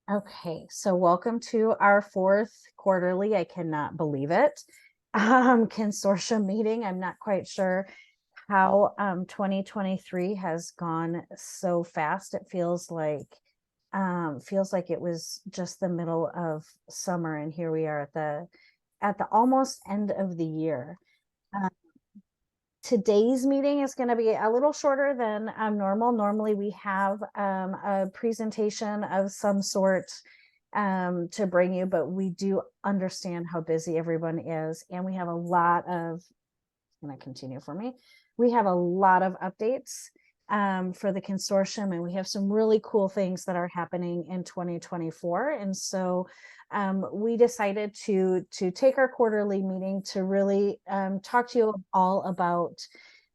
Okay, so welcome to our fourth quarterly. I cannot believe it. Consortium meeting. I'm not quite sure how 2023 has gone so fast. It feels like it was just the middle of summer, and here we are at the almost end of the year. Uh, Today's meeting is going to be a little shorter than normal. Normally, we have a presentation of some sort to bring you, but we do understand how busy everyone is, and we have a lot of. Can I continue for me? We have a lot of updates for the consortium, and we have some really cool things that are happening in 2024. And so we decided to take our quarterly meeting to really talk to you all about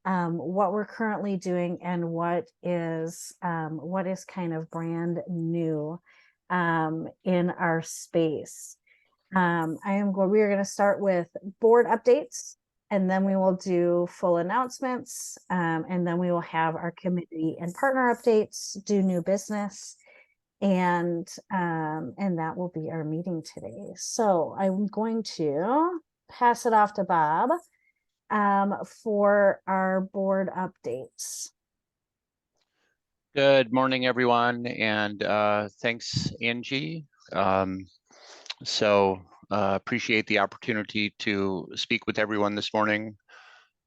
what we're currently doing and what is kind of brand new in our space. We are going to start with board updates, and then we will do full announcements, and then we will have our committee and partner updates, do new business, and that will be our meeting today. So I'm going to pass it off to Bob for our board updates. Good morning, everyone, and thanks, Angie. Appreciate the opportunity to speak with everyone this morning.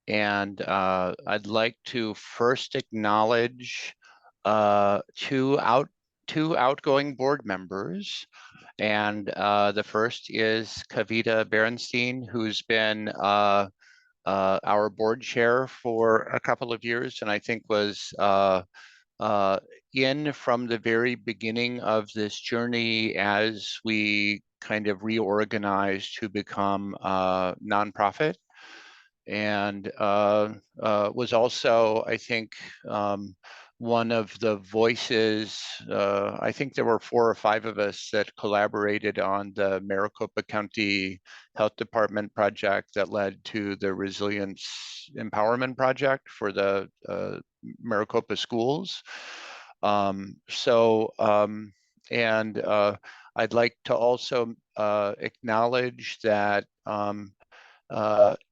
And I'd like to first acknowledge two outgoing board members. And the first is Kavita Berenstein, who's been our board chair for a couple of years, and I think was in from the very beginning of this journey as we kind of reorganized to become a nonprofit, and was also, I think, one of the voices. I think there were 4 or 5 of us that collaborated on the Maricopa County Health Department project that led to the Resilience Empowerment Project for the Maricopa schools. I'd like to also acknowledge that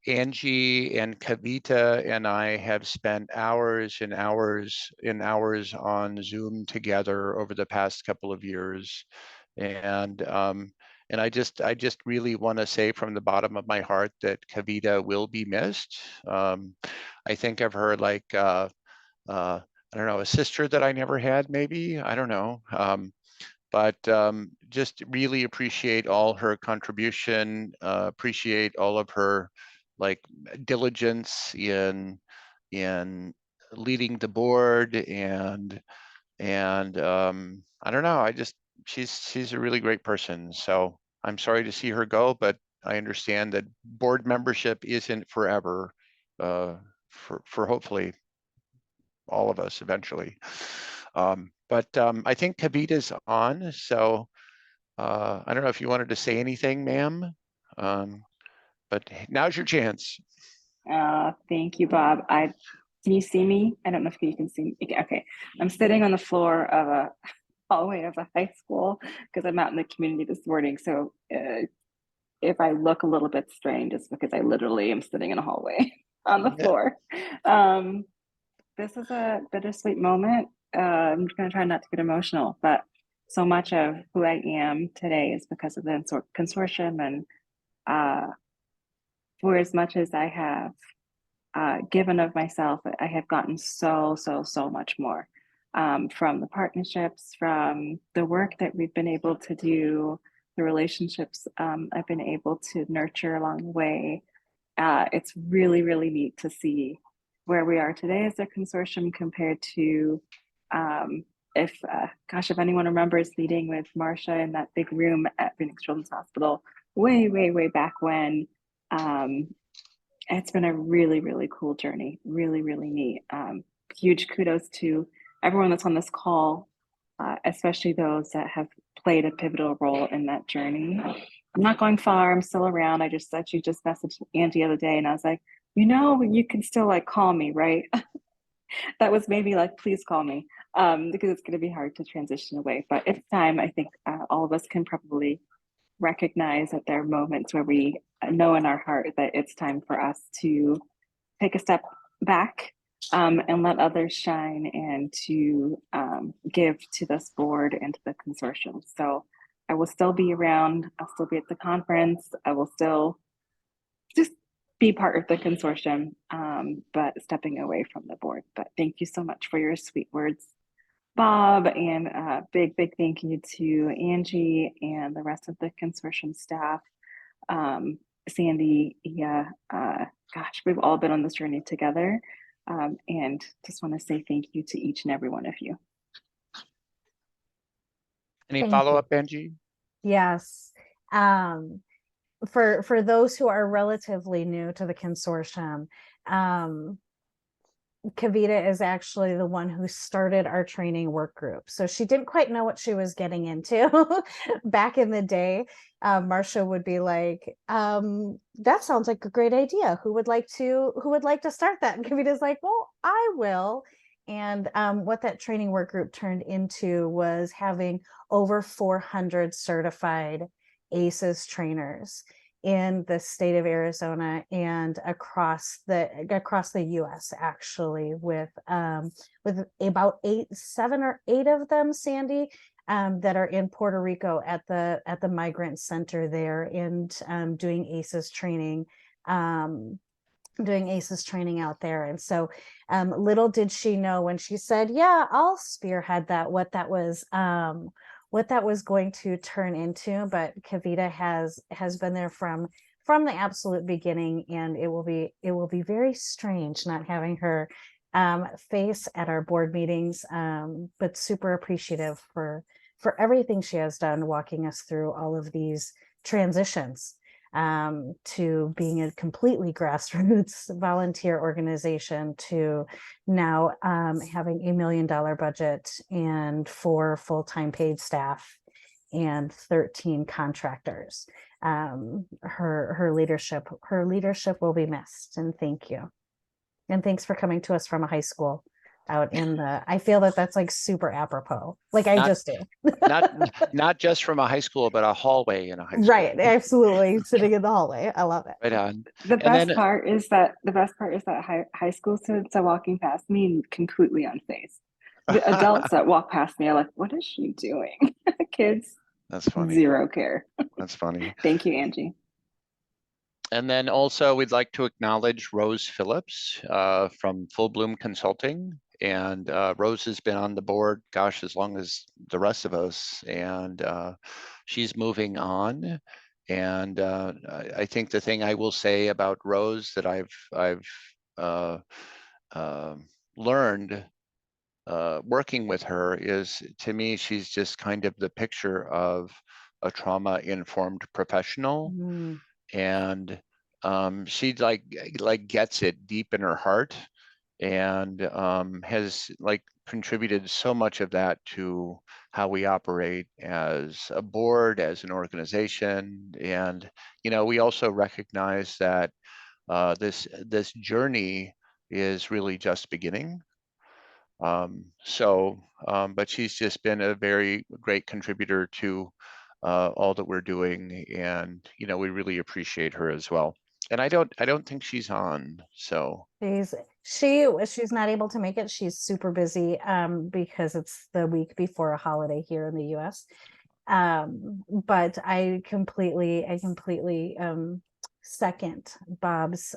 Angie and Kavita and I have spent hours and hours and hours on Zoom together over the past couple of years, and I just really want to say from the bottom of my heart that Kavita will be missed. I think of her like I don't know, a sister that I never had, maybe, I don't know. But just really appreciate all her contribution, appreciate all of her like diligence in leading the board, and I don't know, she's a really great person. So I'm sorry to see her go, but I understand that board membership isn't forever, for hopefully all of us eventually. I think Kavita's on, so I don't know if you wanted to say anything, ma'am, but now's your chance. Thank you, Bob. Can you see me? I don't know if you can see me. Okay, I'm sitting on the floor of a hallway of a high school because I'm out in the community this morning. So if I look a little bit strange, it's because I literally am sitting in a hallway on the floor. This is a bittersweet moment. I'm going to try not to get emotional, but so much of who I am today is because of the consortium, and for as much as I have given of myself, I have gotten so much more from the partnerships, from the work that we've been able to do, the relationships I've been able to nurture along the way. It's really neat to see where we are today as a consortium compared to if anyone remembers meeting with Marcia in that big room at Phoenix Children's Hospital way back when. It's been a really cool journey, really neat. Huge kudos to everyone that's on this call, especially those that have played a pivotal role in that journey. I'm not going far, I'm still around. I just actually just messaged Angie the other day, and I was like, you can still like call me, right? That was maybe like, please call me. because it's going to be hard to transition away. But it's time. I think all of us can probably recognize that there are moments where we know in our heart that it's time for us to take a step back and let others shine, and to give to this board and to the consortium. So I will still be around. I'll still be at the conference. I will still just be part of the consortium, but stepping away from the board. But thank you so much for your sweet words, Bob, and big thank you to Angie and the rest of the consortium staff. Sandy, yeah, gosh, we've all been on this journey together, and just want to say thank you to each and every one of you. Any Thank follow-up, Angie? Yes. For those who are relatively new to the consortium, Kavita is actually the one who started our training work group. So she didn't quite know what she was getting into back in the day. Marcia would be like, that sounds like a great idea. Who would like to start that? And Kavita's like, well, I will. And what that training work group turned into was having over 400 certified ACEs trainers in the state of Arizona and across the US, actually, with about 7 or 8 of them, Sandy, that are in Puerto Rico at the migrant center there, and doing ACEs training. Doing ACEs training out there. And so little did she know when she said, yeah, I'll spearhead that, what that was going to turn into. But Kavita has been there from the absolute beginning, and it will be very strange not having her face at our board meetings, but super appreciative for everything she has done, walking us through all of these transitions to being a completely grassroots volunteer organization, to now having $1 million budget and 4 full-time paid staff and 13 contractors. Her leadership will be missed, and thank you. And thanks for coming to us from a high school out in the, I feel that that's like super apropos. Like I just do. not just from a high school, but a hallway in a high school. Right, absolutely. Sitting in the hallway. I love it. Right on. The best part is that high school students are walking past me and completely unfazed. The adults that walk past me are like, what is she doing? Kids, that's funny. Zero care. That's funny. Thank you, Angie. And then also we'd like to acknowledge Rose Phillips from Full Bloom Consulting. And Rose has been on the board, gosh, as long as the rest of us. And she's moving on. And I think the thing I will say about Rose that I've learned working with her is, to me, she's just kind of the picture of a trauma-informed professional. Mm. And she like gets it deep in her heart, and has contributed so much of that to how we operate as a board, as an organization. And we also recognize that this journey is really just beginning. But she's just been a very great contributor to all that we're doing, and we really appreciate her as well. And I don't think she's on, so she's not able to make it. She's super busy because it's the week before a holiday here in the US. But I completely second Bob's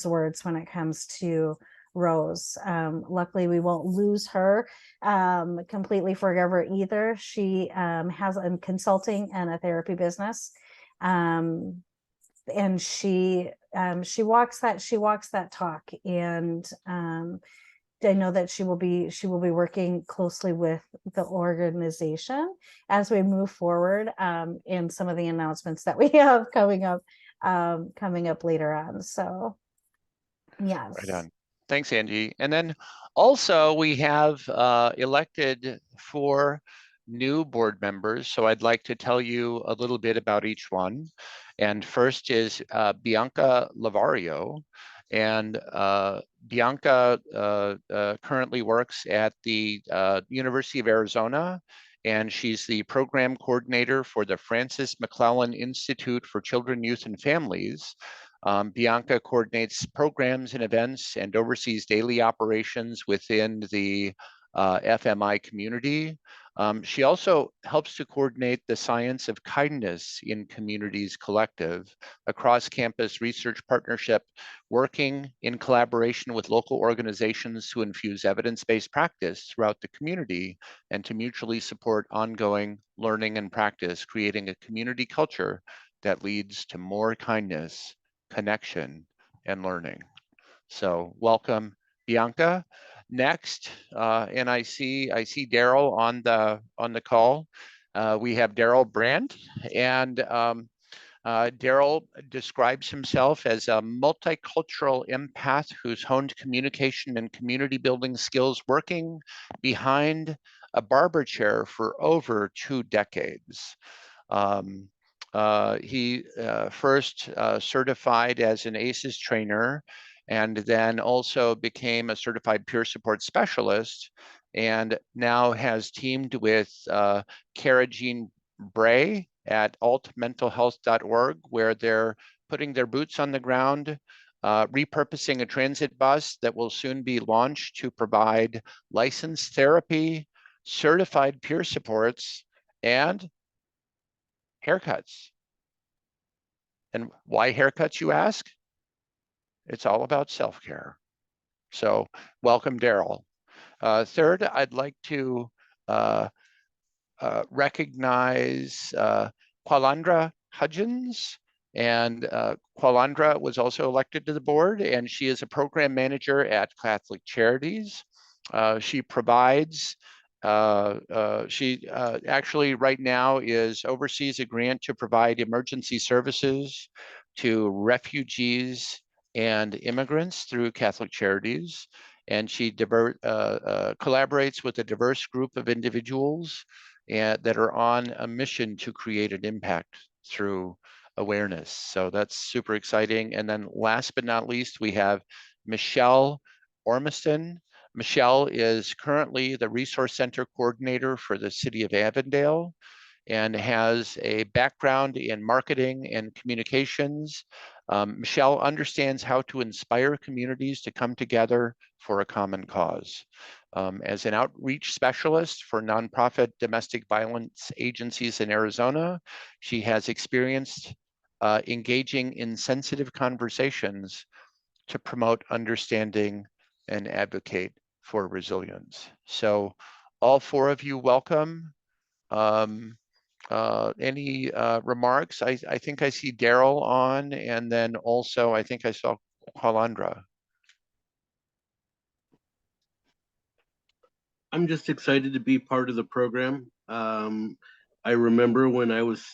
words when it comes to Rose. Luckily we won't lose her completely forever either. She has a consulting and a therapy business, and she walks that talk, and I know that she will be working closely with the organization as we move forward in some of the announcements that we have coming up later on. So yes. Right on. Thanks, Angie. And then also we have elected 4 new board members. So I'd like to tell you a little bit about each one. And first is Bianca Lavario. And Bianca currently works at the University of Arizona, and she's the program coordinator for the Francis McClellan Institute for Children, Youth, and Families. Bianca coordinates programs and events and oversees daily operations within the FMI community. She also helps to coordinate the science of kindness in Communities Collective, a cross-campus research partnership working in collaboration with local organizations to infuse evidence-based practice throughout the community and to mutually support ongoing learning and practice, creating a community culture that leads to more kindness, connection, and learning. So welcome, Bianca. Next, and I see Daryl on the call. We have Daryl Brandt, and Daryl describes himself as a multicultural empath who's honed communication and community building skills working behind a barber chair for over 2 decades. He first certified as an ACEs trainer and then also became a certified peer support specialist and now has teamed with Cara Jean Bray at altmentalhealth.org, where they're putting their boots on the ground, repurposing a transit bus that will soon be launched to provide licensed therapy, certified peer supports, and haircuts. And why haircuts, you ask? It's all about self-care. So welcome, Daryl. Third, I'd like to recognize Qualandra Hudgens. And Qualandra was also elected to the board, and she is a program manager at Catholic Charities. She provides, she actually right now oversees a grant to provide emergency services to refugees and immigrants through Catholic Charities. And she collaborates with a diverse group of individuals that are on a mission to create an impact through awareness. So that's super exciting. And then last but not least, we have Michelle Ormiston. Michelle is currently the Resource Center Coordinator for the City of Avondale and has a background in marketing and communications. Michelle understands how to inspire communities to come together for a common cause. As an outreach specialist for nonprofit domestic violence agencies in Arizona, she has experienced engaging in sensitive conversations to promote understanding and advocate for resilience. So all 4 of you, welcome. Any remarks? I think I see Daryl on, and then also I think I saw Qualandra. I'm just excited to be part of the program. I remember when I was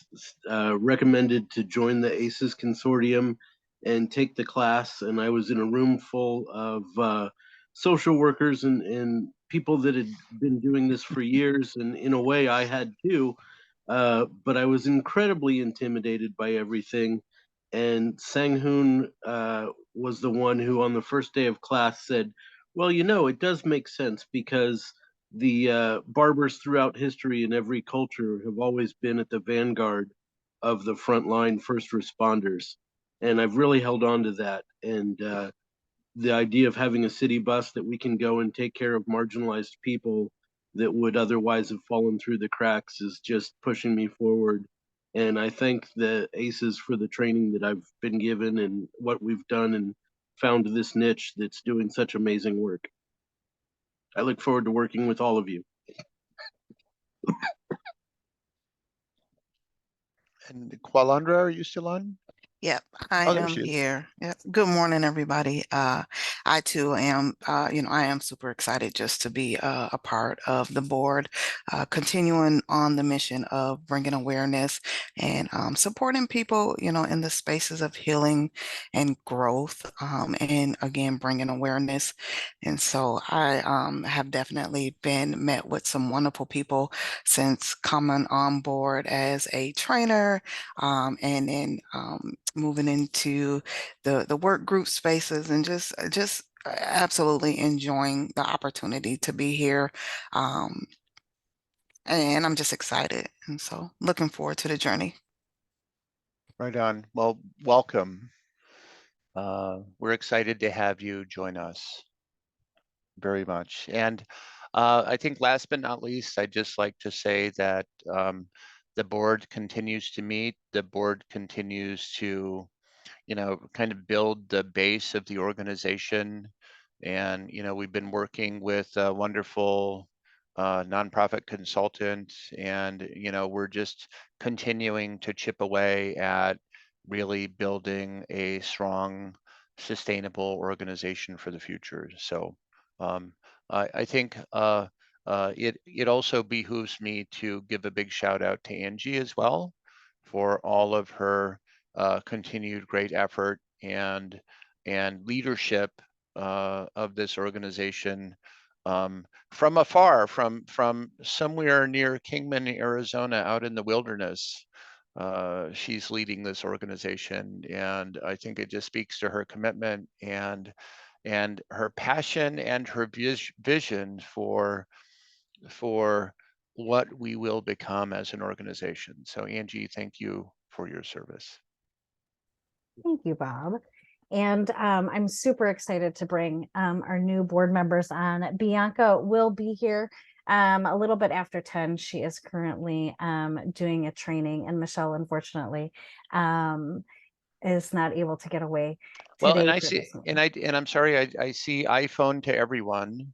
recommended to join the ACEs Consortium and take the class, and I was in a room full of social workers and people that had been doing this for years, and in a way I had too, but I was incredibly intimidated by everything. And Sang-hoon was the one who on the first day of class said, well, you know, it does make sense because the barbers throughout history in every culture have always been at the vanguard of the frontline first responders. And I've really held on to that. And the idea of having a city bus that we can go and take care of marginalized people that would otherwise have fallen through the cracks is just pushing me forward. And I thank the ACEs for the training that I've been given and what we've done and found this niche that's doing such amazing work. I look forward to working with all of you. And Qualandra, are you still on? Yep, I Oh, there am she is. here. Yep. Good morning, everybody. I too am, I am super excited just to be a part of the board, continuing on the mission of bringing awareness and supporting people, in the spaces of healing and growth, and again, bringing awareness. And so I have definitely been met with some wonderful people since coming on board as a trainer, and then moving into the work group spaces and just absolutely enjoying the opportunity to be here. And I'm just excited. And so looking forward to the journey. Right on. Well, welcome. We're excited to have you join us very much. And I think last but not least, I'd just like to say that the board continues to meet. The board continues to, kind of build the base of the organization. And, we've been working with a wonderful nonprofit consultant, and, we're just continuing to chip away at really building a strong, sustainable organization for the future. So I think it also behooves me to give a big shout out to Angie as well for all of her continued great effort and leadership of this organization from afar, from somewhere near Kingman, Arizona, out in the wilderness. She's leading this organization, and I think it just speaks to her commitment and her passion and her vision for what we will become as an organization. So Angie, thank you for your service. Thank you, Bob. And I'm super excited to bring our new board members on. Bianca will be here a little bit after 10. She is currently doing a training, and Michelle, unfortunately, is not able to get away Well, today. and I see, and I'm sorry, I see iPhone to everyone.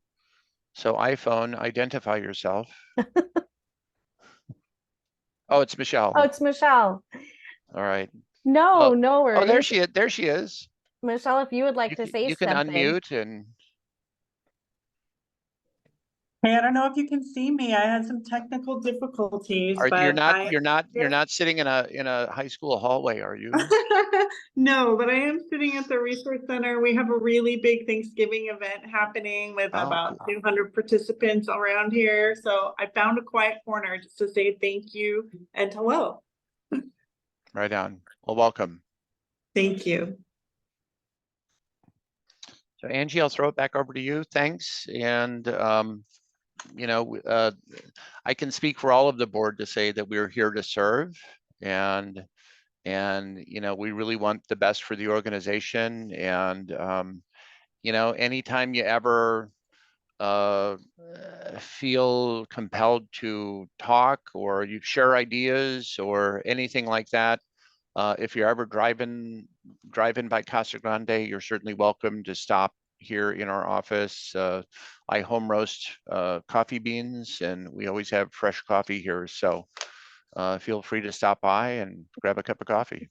So iPhone, identify yourself. Oh, it's Michelle. Oh, it's Michelle. All right. No, Oh, no worries. oh, there she is. There she is. Michelle, if you would like to say You can something. unmute and. Hey, I don't know if you can see me. I had some technical difficulties, but You're not sitting in a high school hallway, are you? No, but I am sitting at the resource center. We have a really big Thanksgiving event happening with about Cool. 200 participants around here. So I found a quiet corner just to say thank you and hello. Right on. Well, welcome. Thank you. So Angie, I'll throw it back over to you. Thanks. And I can speak for all of the board to say that we're here to serve, and we really want the best for the organization. And anytime you ever feel compelled to talk, or you share ideas or anything like that, if you're ever driving by Casa Grande, you're certainly welcome to stop here in our office. I home roast coffee beans, and we always have fresh coffee here. So feel free to stop by and grab a cup of coffee.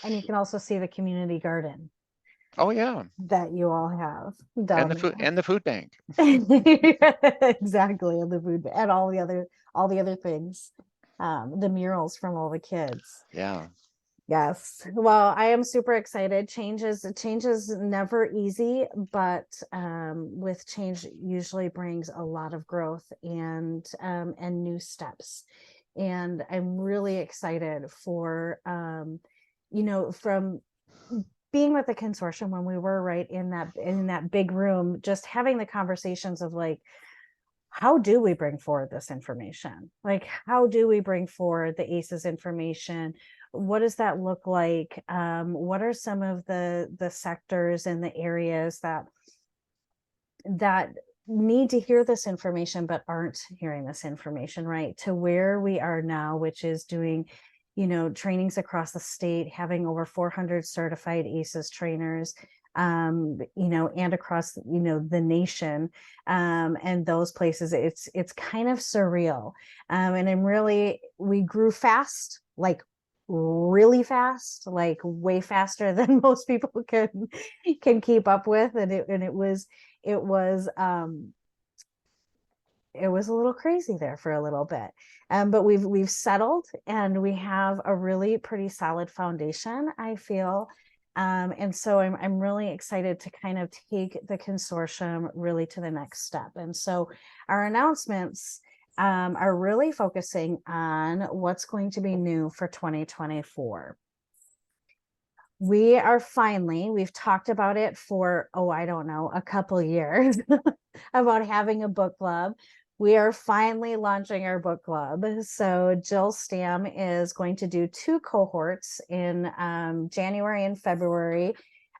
And you can also see the community garden. Oh yeah. That you all have down and the food bank. Exactly, and the food and all the other things. The murals from all the kids. Yeah. Yes. Well, I am super excited. Change is never easy, but with change usually brings a lot of growth and new steps. And I'm really excited for from being with the consortium when we were right in that big room, just having the conversations of like, how do we bring forward this information? Like, how do we bring forward the ACEs information? What does that look like? What are some of the sectors and the areas that need to hear this information but aren't hearing this information, right? To where we are now, which is doing trainings across the state, having over 400 certified ACEs trainers, and across, the nation, and those places. It's kind of surreal. And we grew fast, like really fast, like way faster than most people can keep up with. And it was a little crazy there for a little bit. But we've settled, and we have a really pretty solid foundation, I feel. And so I'm really excited to kind of take the consortium really to the next step. And so our announcements are really focusing on what's going to be new for 2024. we are finally, we've talked about it for, oh, I don't know, a couple years about having a book club. We are finally launching our book club. So Jill Stam is going to do 2 cohorts in January and February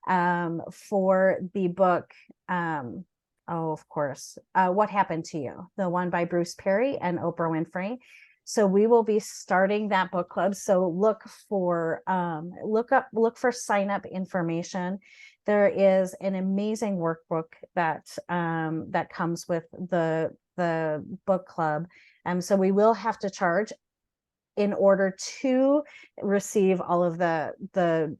for the book. Oh, of course. What Happened to You? The one by Bruce Perry and Oprah Winfrey. So we will be starting that book club. So look for sign up information. There is an amazing workbook that that comes with the book club. So we will have to charge in order to receive all of the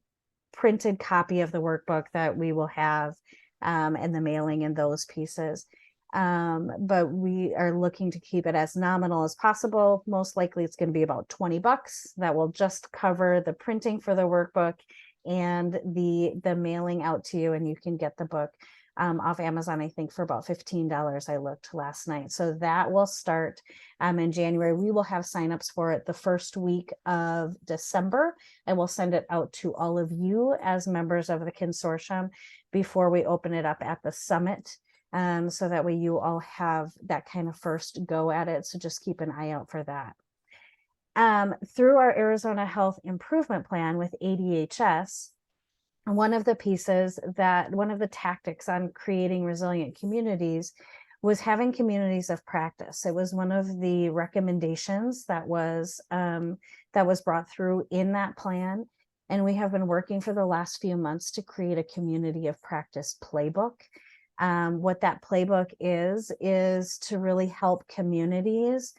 printed copy of the workbook that we will have, and the mailing and those pieces. But we are looking to keep it as nominal as possible. Most likely it's going to be about $20. That will just cover the printing for the workbook and the mailing out to you, and you can get the book off Amazon, I think, for about $15. I looked last night. So that will start in January. We will have signups for it the first week of December, and we'll send it out to all of you as members of the consortium before we open it up at the summit. So that way you all have that kind of first go at it. So just keep an eye out for that. Through our Arizona Health Improvement Plan with ADHS, one of the tactics on creating resilient communities was having communities of practice. It was one of the recommendations that was brought through in that plan. And we have been working for the last few months to create a community of practice playbook. What that playbook is to really help communities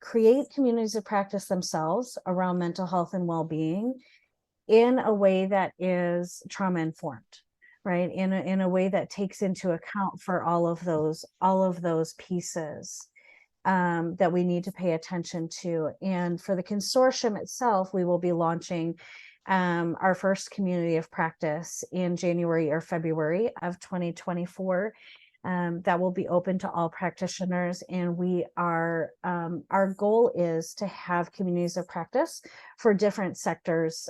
create communities of practice themselves around mental health and well-being in a way that is trauma informed, right? In a way that takes into account for all of those pieces that we need to pay attention to. And for the consortium itself, we will be launching our first community of practice in January or February of 2024. That will be open to all practitioners, and we are our goal is to have communities of practice for different sectors.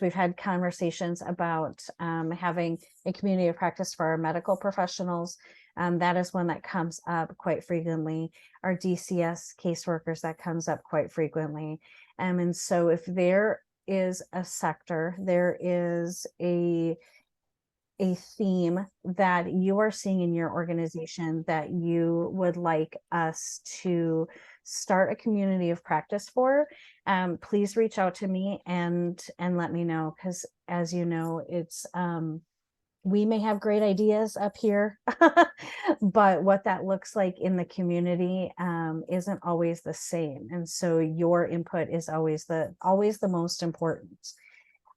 We've had conversations about having a community of practice for our medical professionals. That is one that comes up quite frequently. Our DCS caseworkers, that comes up quite frequently. And so if there is a sector, there is a theme that you are seeing in your organization that you would like us to start a community of practice for, please reach out to me and let me know, because as you know, it's we may have great ideas up here, but what that looks like in the community isn't always the same. And so your input is always the most important.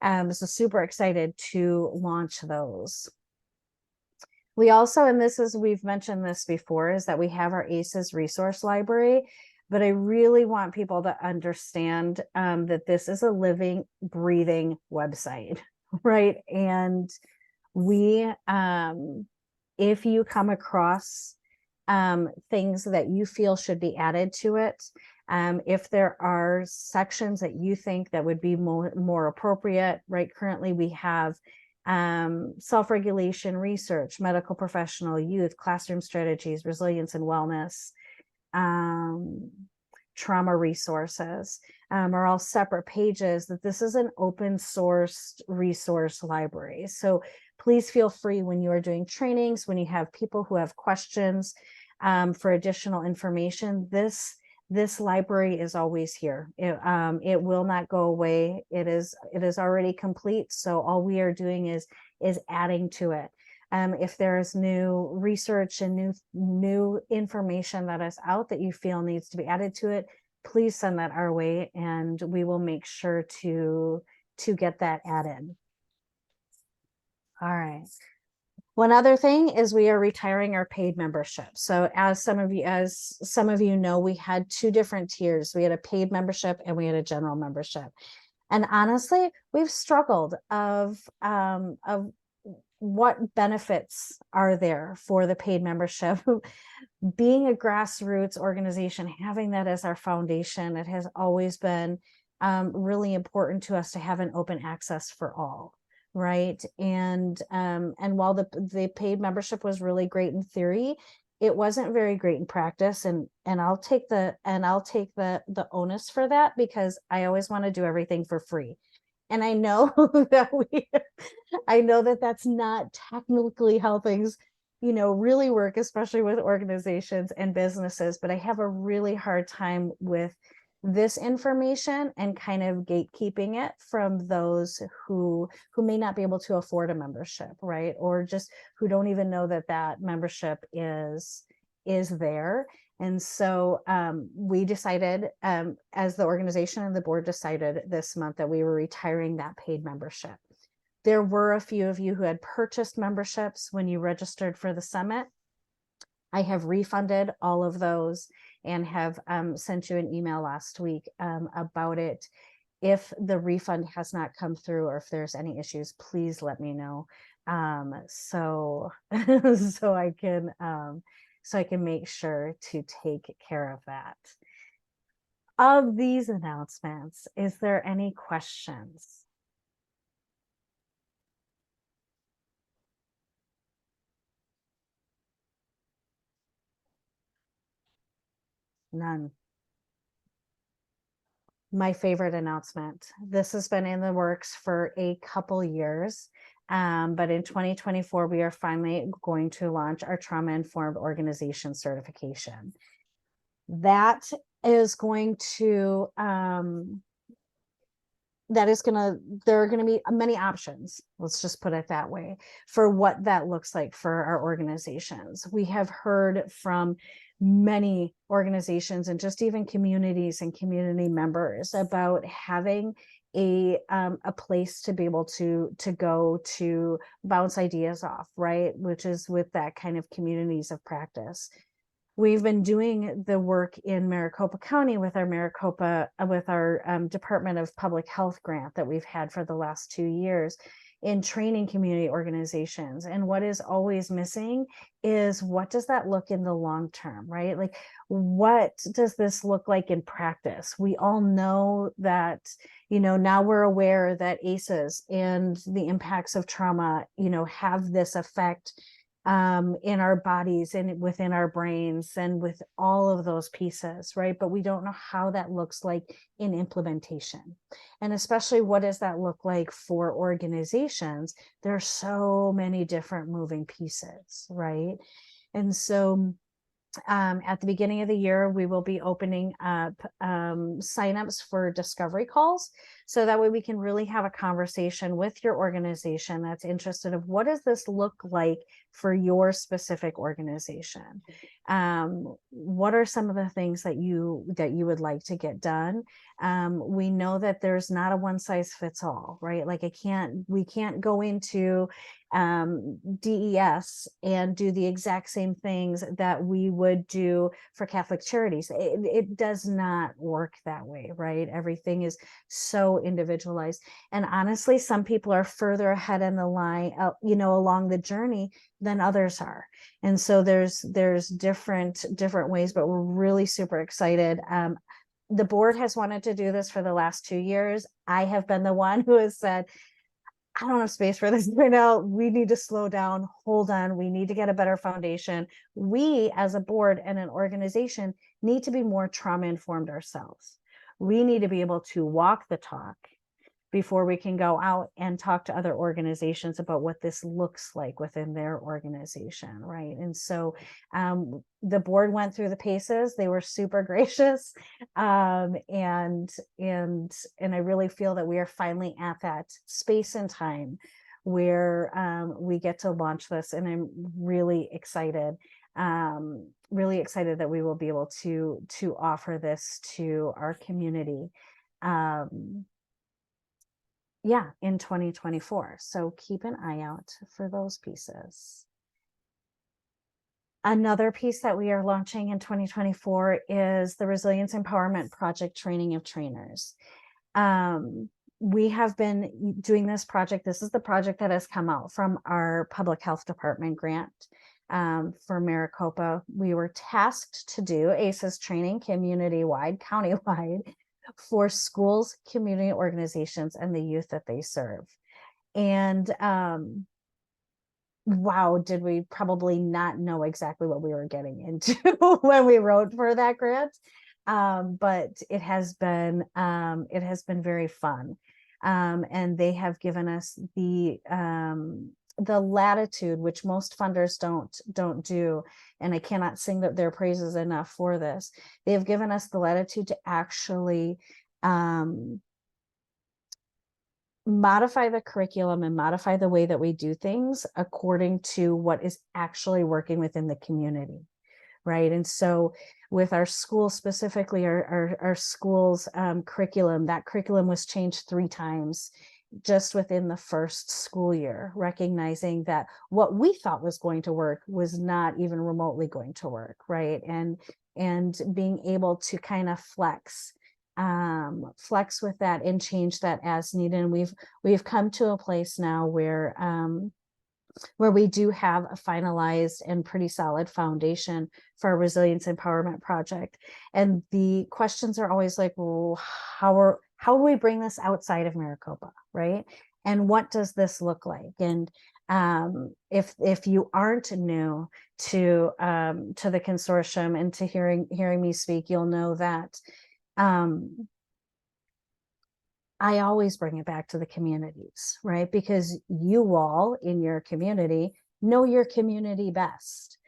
So super excited to launch those. We also, and we've mentioned this before, is that we have our ACEs resource library, but I really want people to understand that this is a living, breathing website, right? And we, if you come across things that you feel should be added to it, if there are sections that you think that would be more appropriate, right? Currently we have self-regulation research, medical professional, youth, classroom strategies, resilience and wellness, trauma resources, are all separate pages. That this is an open source resource library. So please feel free when you are doing trainings, when you have people who have questions for additional information, this library is always here. It will not go away. It is already complete. So all we are doing is adding to it. If there's new research and new information that is out that you feel needs to be added to it, please send that our way, and we will make sure to get that added. All right. One other thing is we are retiring our paid membership. So as some of you know, we had 2 different tiers. We had a paid membership and we had a general membership. And honestly, we've struggled of what benefits are there for the paid membership. Being a grassroots organization, having that as our foundation, it has always been really important to us to have an open access for all, right? And while the paid membership was really great in theory, it wasn't very great in practice, and I'll take the onus for that, because I always want to do everything for free. And I know I know that that's not technically how things, really work, especially with organizations and businesses, but I have a really hard time with this information and kind of gatekeeping it from those who may not be able to afford a membership, right? Or just who don't even know that that membership is there. And so we decided, as the organization and the board decided this month, that we were retiring that paid membership. There were a few of you who had purchased memberships when you registered for the summit. I have refunded all of those and have sent you an email last week about it. If the refund has not come through, or if there's any issues, please let me know. So I can make sure to take care of that. Of these announcements, is there any questions? None. My favorite announcement. This has been in the works for a couple years, but in 2024, we are finally going to launch our trauma-informed organization certification. That is going to, there are going to be many options, let's just put it that way, for what that looks like for our organizations. We have heard from many organizations and just even communities and community members about having a place to be able to go to bounce ideas off, right? Which is with that kind of communities of practice. We've been doing the work in Maricopa County with our Department of Public Health grant that we've had for the last 2 years in training community organizations. And what is always missing is, what does that look in the long term, right? Like, what does this look like in practice? We all know that, now we're aware that ACEs and the impacts of trauma, have this effect in our bodies and within our brains and with all of those pieces, right? But we don't know how that looks like in implementation. And especially, what does that look like for organizations? There are so many different moving pieces, right? And so at the beginning of the year, we will be opening up signups for discovery calls. So that way we can really have a conversation with your organization that's interested of, what does this look like for your specific organization? What are some of the things that you would like to get done? We know that there's not a one size fits all, right? Like, we can't go into DES and do the exact same things that we would do for Catholic Charities. It does not work that way, right? Everything is so individualized. And honestly, some people are further ahead in the line, along the journey than others are. And so there's different ways, but we're really super excited. The board has wanted to do this for the last 2 years. I have been the one who has said, I don't have space for this right now. We need to slow down, hold on. We need to get a better foundation. We, as a board and an organization, need to be more trauma informed ourselves. We need to be able to walk the talk before we can go out and talk to other organizations about what this looks like within their organization, right? And so the board went through the paces. They were super gracious, and I really feel that we are finally at that space and time where we get to launch this, and I'm really excited. Really excited that we will be able to offer this to our community. In 2024. So keep an eye out for those pieces. Another piece that we are launching in 2024 is the Resilience Empowerment Project Training of Trainers. We have been doing this project. This is the project that has come out from our Public Health Department grant for Maricopa. We were tasked to do ACEs training community-wide, county-wide, for schools, community organizations, and the youth that they serve. And wow, did we probably not know exactly what we were getting into when we wrote for that grant. But it has been very fun. And they have given us the latitude, which most funders don't do. And I cannot sing their praises enough for this. They have given us the latitude to actually modify the curriculum and modify the way that we do things according to what is actually working within the community, right? And so with our school, specifically our school's curriculum, that curriculum was changed 3 times just within the first school year, recognizing that what we thought was going to work was not even remotely going to work, right? And being able to kind of flex with that and change that as needed. And we've come to a place now where we do have a finalized and pretty solid foundation for our resilience empowerment project. And the questions are always like, well, how do we bring this outside of Maricopa, right? And what does this look like? And if you aren't new to the consortium and to hearing me speak, you'll know that I always bring it back to the communities, right? Because you all in your community know your community best.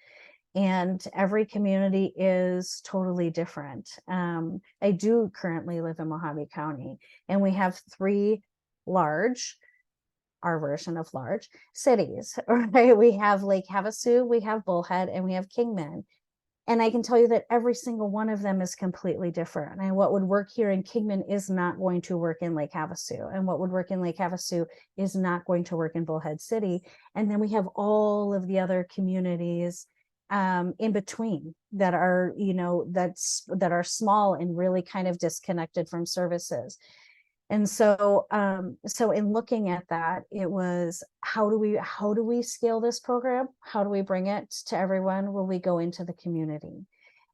And every community is totally different. I do currently live in Mojave County, and we have 3 our version of large cities, right? We have Lake Havasu, we have Bullhead, and we have Kingman. And I can tell you that every single one of them is completely different. And what would work here in Kingman is not going to work in Lake Havasu. And what would work in Lake Havasu is not going to work in Bullhead City. And then we have all of the other communities in between that are, that are small and really kind of disconnected from services. And so in looking at that, it was, how do we scale this program? How do we bring it to everyone? Will we go into the community?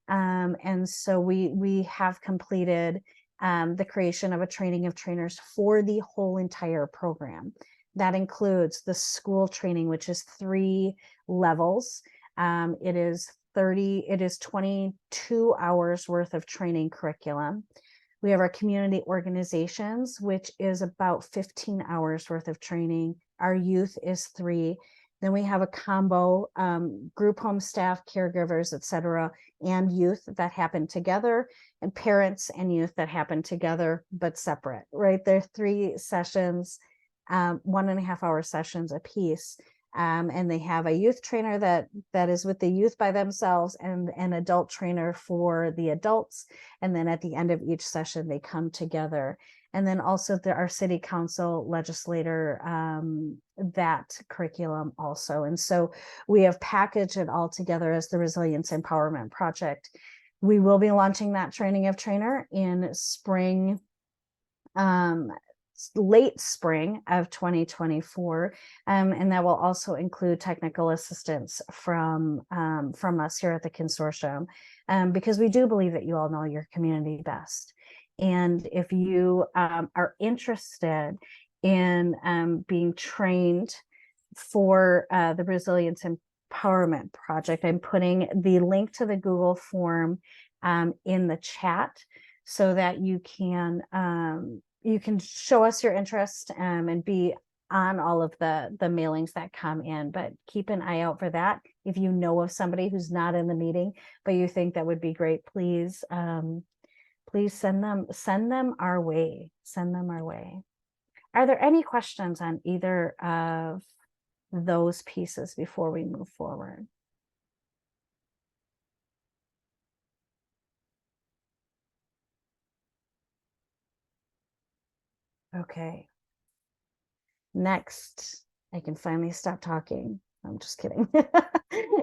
And so we have completed the creation of a training of trainers for the whole entire program. That includes the school training, which is 3 levels. It is 22 hours worth of training curriculum. We have our community organizations, which is about 15 hours worth of training. Our youth is 3. Then we have a combo, group home staff, caregivers, et cetera, and youth that happen together, and parents and youth that happen together, but separate, right? They're 3 sessions, 1.5 hour sessions a piece. And they have a youth trainer that is with the youth by themselves, and an adult trainer for the adults. And then at the end of each session, they come together. And then also our city council legislator, that curriculum also. And so we have packaged it all together as the Resilience Empowerment Project. We will be launching that training of trainer in spring, late spring of 2024, and that will also include technical assistance from us here at the consortium, because we do believe that you all know your community best. And if you are interested in being trained for the Resilience Empowerment Project, I'm putting the link to the Google form in the chat, so that you can show us your interest and be on all of the mailings that come in. But keep an eye out for that. If you know of somebody who's not in the meeting, but you think that would be great, please send them our way. Send them our way. Are there any questions on either of those pieces before we move forward? Okay. Next, I can finally stop talking. I'm just kidding.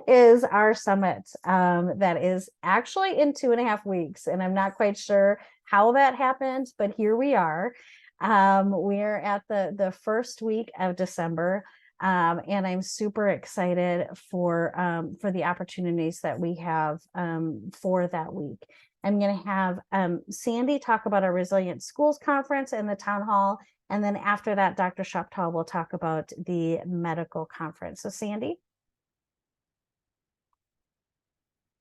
Is our summit that is actually in 2.5 weeks, and I'm not quite sure how that happened, but here we are. We're at the first week of December. And I'm super excited for the opportunities that we have for that week. I'm going to have Sandy talk about our Resilient Schools Conference and the town hall. And then after that, Dr. Shoptaw will talk about the medical conference. So Sandy?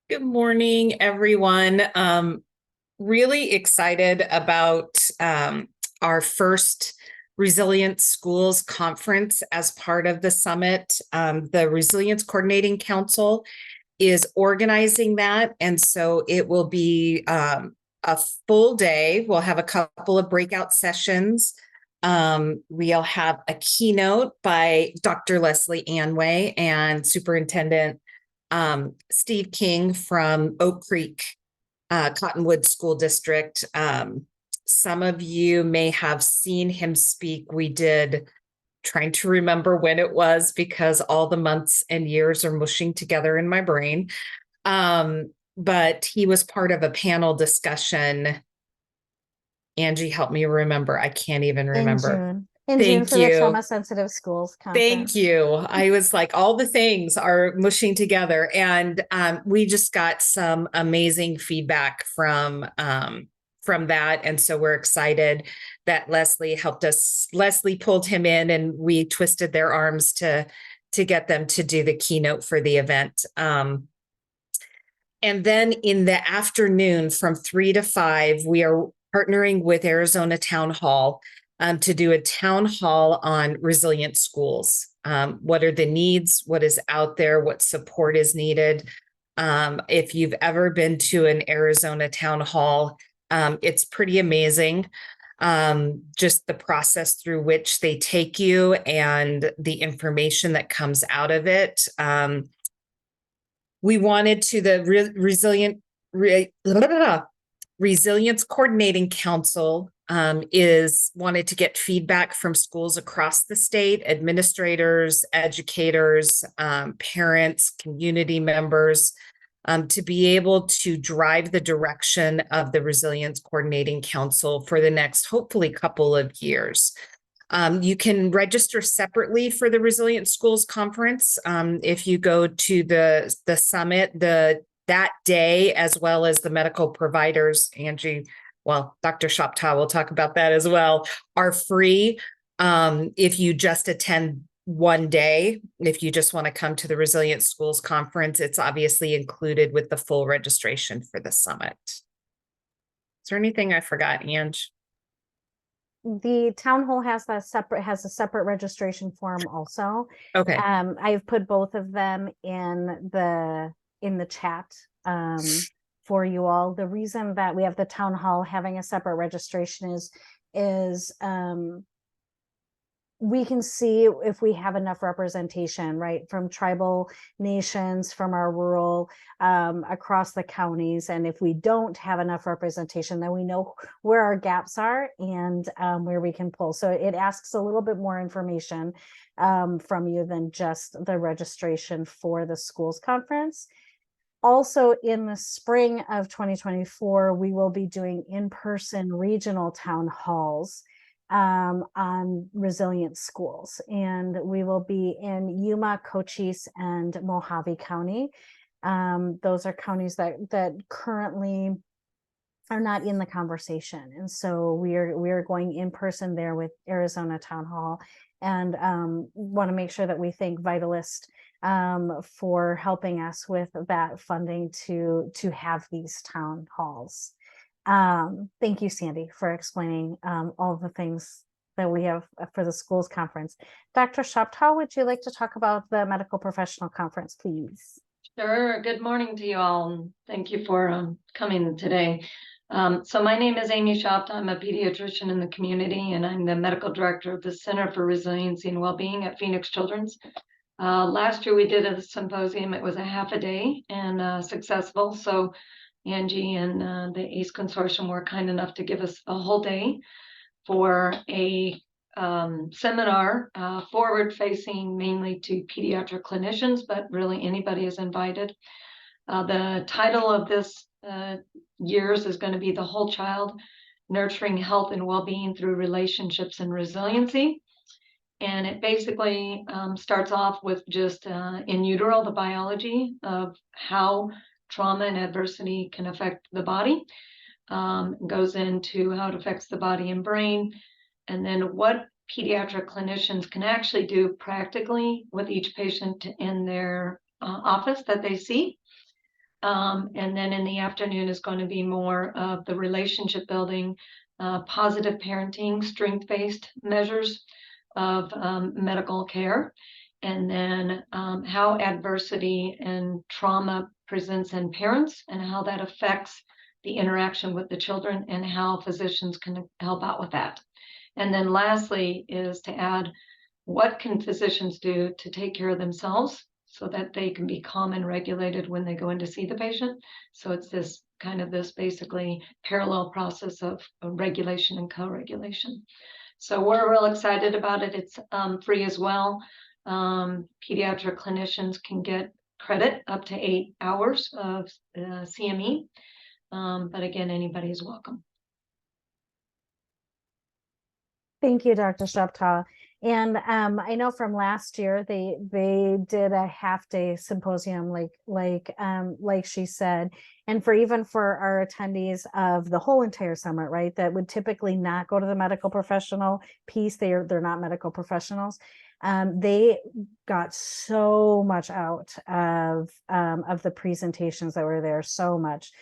Good morning, everyone. Really excited about our first Resilient Schools Conference as part of the summit. The Resilience Coordinating Council is organizing that, and so it will be a full day. We'll have a couple of breakout sessions. We'll have a keynote by Dr. Leslie Anway and Superintendent Steve King from Oak Creek Cottonwood School District. Some of you may have seen him speak. We did, trying to remember when it was because all the months and years are mushing together in my brain. But he was part of a panel discussion. Angie, help me remember. I can't even remember. In June Thank for the you. Trauma Sensitive Schools Conference. Thank you. I was like, all the things are mushing together, and we just got some amazing feedback from that, and so we're excited that Leslie helped us. Leslie pulled him in, and we twisted their arms to get them to do the keynote for the event. And then in the afternoon from 3 to 5, we are partnering with Arizona Town Hall to do a town hall on resilient schools. What are the needs? What is out there? What support is needed? If you've ever been to an Arizona town hall, it's pretty amazing. Just the process through which they take you and the information that comes out of it. We wanted to the Resilience Coordinating Council is wanted to get feedback from schools across the state, administrators, educators, parents, community members, to be able to drive the direction of the Resilience Coordinating Council for the next, hopefully, couple of years. You can register separately for the Resilient Schools Conference. If you go to the summit, that day, as well as the medical providers, Angie, well, Dr. Shoptaw will talk about that as well, are free. If you just attend one day, if you just want to come to the Resilient Schools Conference, it's obviously included with the full registration for the summit. Is there anything I forgot, Ange? The town hall has a separate registration form also. Okay. I've put both of them in the chat for you all. The reason that we have the town hall having a separate registration is we can see if we have enough representation, right, from tribal nations, from our rural, across the counties. And if we don't have enough representation, then we know where our gaps are and where we can pull. So it asks a little bit more information from you than just the registration for the schools conference. Also, in the spring of 2024, we will be doing in-person regional town halls on resilient schools, and we will be in Yuma, Cochise, and Mojave County. Those are counties that currently are not in the conversation, and so we are going in person there with Arizona Town Hall, and want to make sure that we thank Vitalist for helping us with that funding to have these town halls. Thank you, Sandy, for explaining all the things that we have for the schools conference. Dr. Shoptaw, would you like to talk about the medical professional conference, please? Sure. Good morning to you all. Thank you for coming today. So my name is Amy Shoptaw. I'm a pediatrician in the community, and I'm the medical director of the Center for Resiliency and Wellbeing at Phoenix Children's. Last year we did a symposium. It was a half a day and successful. So Angie and the ACE Consortium were kind enough to give us a whole day for a seminar forward-facing mainly to pediatric clinicians, but really anybody is invited. The title of this year's is going to be The Whole Child, Nurturing Health and Wellbeing Through Relationships and Resiliency. And it basically starts off with just in utero, the biology of how trauma and adversity can affect the body. Goes into how it affects the body and brain, and then what pediatric clinicians can actually do practically with each patient in their office that they see. And then in the afternoon is going to be more of the relationship building, positive parenting, strength-based measures of medical care, and then how adversity and trauma presents in parents and how that affects the interaction with the children and how physicians can help out with that. And then lastly is to add, what can physicians do to take care of themselves so that they can be calm and regulated when they go in to see the patient? So it's this kind of this basically parallel process of regulation and co-regulation. So we're real excited about it. It's free as well. Pediatric clinicians can get credit up to 8 hours of CME. But again, anybody is welcome. Thank you, Dr. Shoptaw. And I know from last year they did a half-day symposium, like she said, and even for our attendees of the whole entire summit, right, that would typically not go to the medical professional piece. They're not medical professionals. They got so much out of the presentations that were there, so much,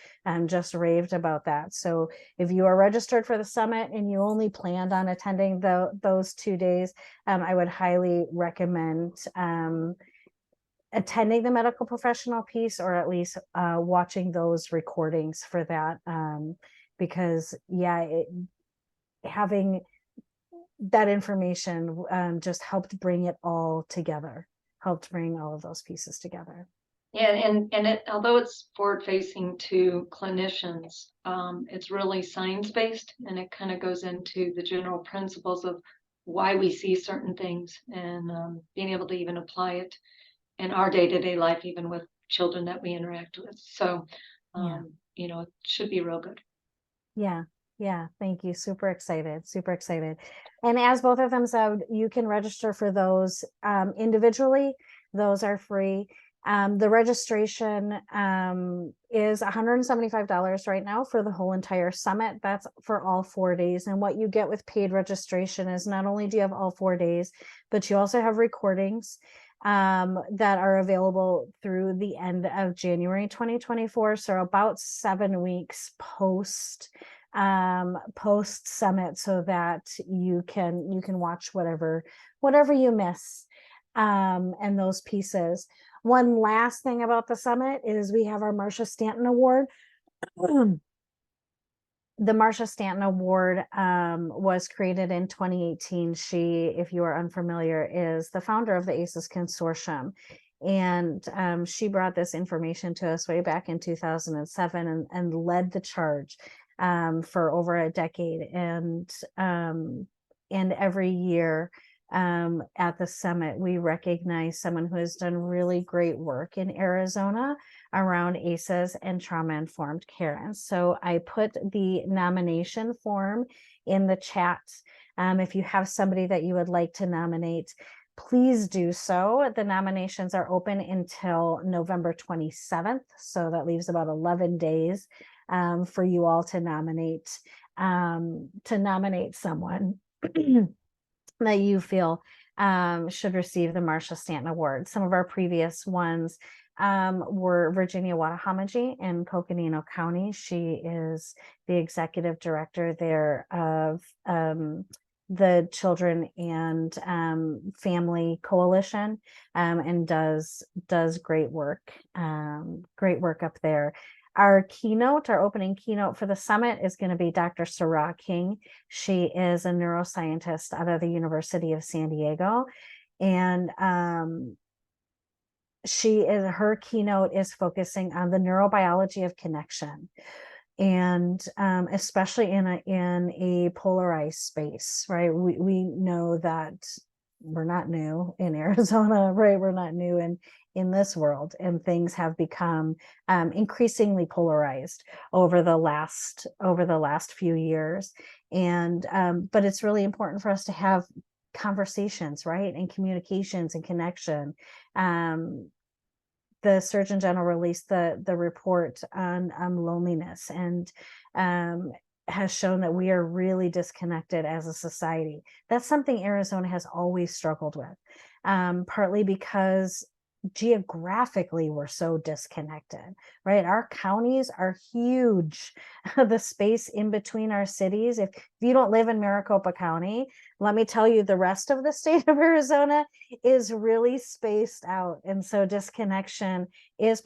just raved about that. So if you are registered for the summit and you only planned on attending those 2 days, I would highly recommend attending the medical professional piece, or at least watching those recordings for that, because yeah, having that information just helped bring it all together, helped bring all of those pieces together. Yeah, and it, although it's forward facing to clinicians, it's really science-based, and it kind of goes into the general principles of why we see certain things, and being able to even apply it in our day-to-day life, even with children that we interact with. So, you know, it should be real good. Yeah, thank you. Super excited, super excited. And as both of them said, you can register for those individually. Those are free. The registration is $175 right now for the whole entire summit. That's for all 4 days. And what you get with paid registration is not only do you have all 4 days, but you also have recordings that are available through the end of January 2024. So about 7 weeks post summit, so that you can watch whatever you miss, and those pieces. One last thing about the summit is we have our Marcia Stanton Award. The Marcia Stanton Award was created in 2018. She, if you are unfamiliar, is the founder of the ACEs Consortium. And she brought this information to us way back in 2007 and led the charge for over a decade. And every year at the summit, we recognize someone who has done really great work in Arizona around ACEs and trauma-informed care. And so I put the nomination form in the chat. If you have somebody that you would like to nominate, please do so. The nominations are open until November 27th. So that leaves about 11 days for you all to nominate someone that you feel should receive the Marcia Stanton Award. Some of our previous ones were Virginia Watahamaji in Coconino County. She is the executive director there of the Children and Family Coalition, and does great work up there. Our opening keynote for the summit is going to be Dr. Sarah King. She is a neuroscientist out of the University of San Diego. And her keynote is focusing on the neurobiology of connection. And especially in a polarized space, right? We know that we're not new in Arizona, right? We're not new in this world, and things have become increasingly polarized over the last few years. And but it's really important for us to have conversations, right? And communications and connection. The Surgeon General released the report on loneliness, and has shown that we are really disconnected as a society. That's something Arizona has always struggled with, partly because geographically we're so disconnected, right? Our counties are huge. The space in between our cities, if you don't live in Maricopa County, let me tell you, the rest of the state of Arizona is really spaced out. And so disconnection is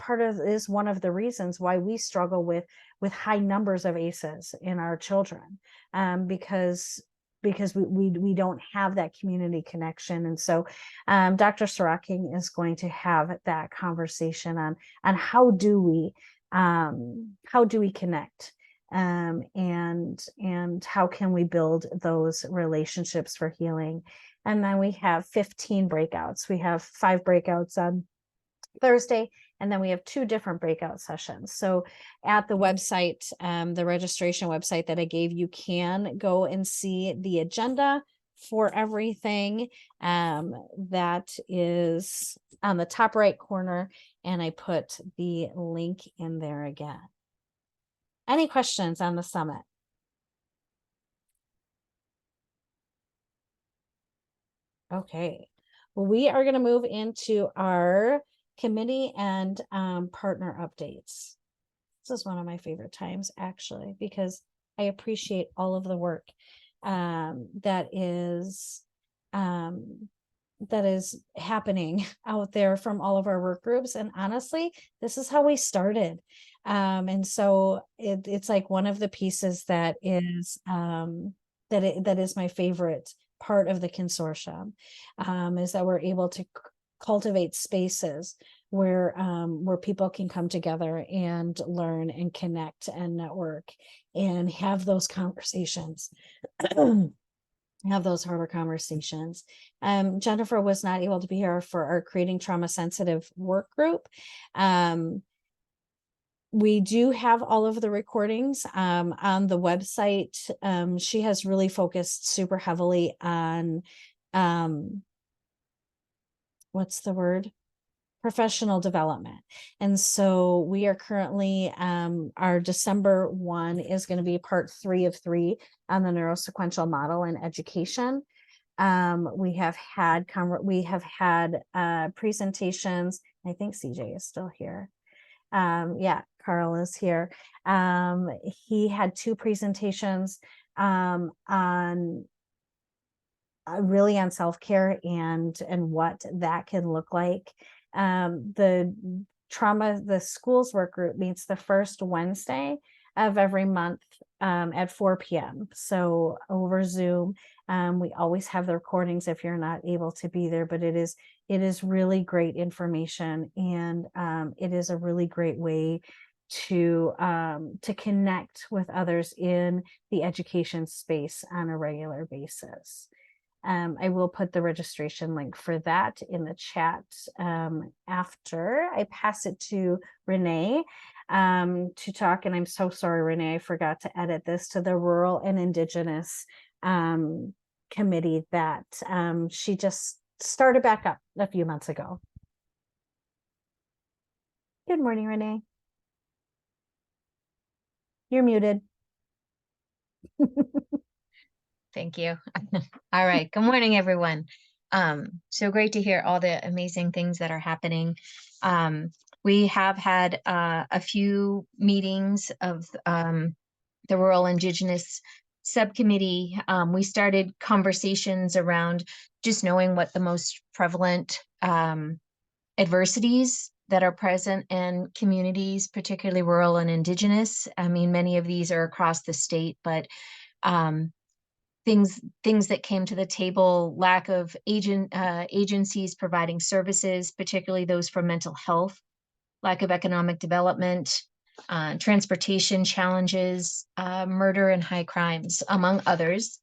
one of the reasons why we struggle with high numbers of ACEs in our children, because we don't have that community connection. And so Dr. Soroking is going to have that conversation on how do we connect, and how can we build those relationships for healing. And then we have 15 breakouts. We have 5 breakouts on Thursday, and then we have 2 different breakout sessions. So at the website, the registration website that I gave, you can go and see the agenda for everything. That is on the top right corner, and I put the link in there again. Any questions on the summit? Okay, well, we are going to move into our committee and partner updates. This is one of my favorite times, actually, because I appreciate all of the work that is happening out there from all of our work groups. And honestly, this is how we started. And so it's like one of the pieces that is that is my favorite part of the consortium, is that we're able to cultivate spaces where people can come together and learn and connect and network and have those conversations. Have those harder conversations. Jennifer was not able to be here for our Creating Trauma Sensitive work group. We do have all of the recordings on the website. She has really focused super heavily on what's the word? Professional development. And so we are currently, our December 1 is going to be part 3 of 3 on the neurosequential model in education. We have had presentations. I think CJ is still here. Yeah, Carl is here. He had 2 presentations on really on self-care and what that can look like. The schools work group meets the first Wednesday of every month at 4 p.m. So over Zoom. We always have the recordings if you're not able to be there, but it is really great information, and it is a really great way to connect with others in the education space on a regular basis. I will put the registration link for that in the chat after I pass it to Renee to talk. And I'm so sorry, Renee, I forgot to edit this, to the Rural and Indigenous committee that she just started back up a few months ago. Good morning, Renee. You're muted. Thank you. All right. Good morning, everyone. So great to hear all the amazing things that are happening. We have had a few meetings of the Rural Indigenous Subcommittee. We started conversations around just knowing what the most prevalent adversities that are present in communities, particularly rural and Indigenous. I mean, many of these are across the state, but things that came to the table: lack of agencies providing services, particularly those for mental health, lack of economic development, transportation challenges, murder and high crimes, among others.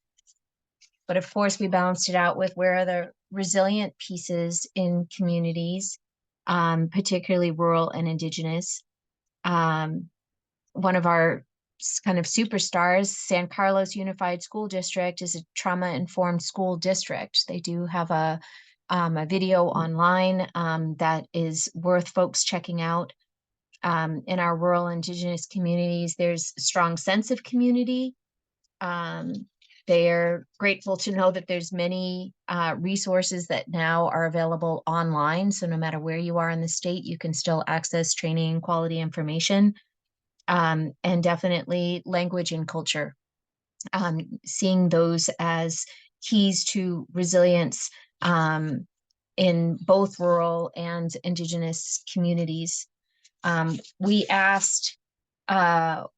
But of course, we balanced it out with where are the resilient pieces in communities, particularly rural and Indigenous. One of our kind of superstars. San Carlos Unified School District is a trauma-informed school district. They do have a video online that is worth folks checking out. In our rural Indigenous communities, there's a strong sense of community. They're grateful to know that there's many resources that now are available online. So no matter where you are in the state, you can still access training and quality information. And definitely language and culture. Seeing those as keys to resilience in both rural and Indigenous communities. We asked how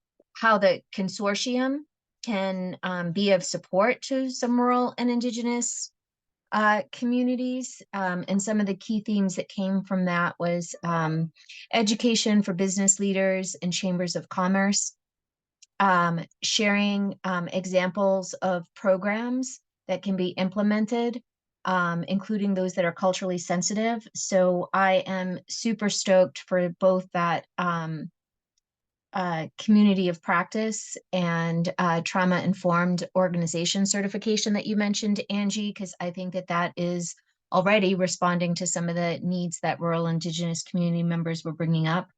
the consortium can be of support to some rural and Indigenous communities. And some of the key themes that came from that was education for business leaders and chambers of commerce, sharing examples of programs that can be implemented, including those that are culturally sensitive. So I am super stoked for both that community of practice and trauma-informed organization certification that you mentioned, Angie, because I think that that is already responding to some of the needs that rural Indigenous community members were bringing up.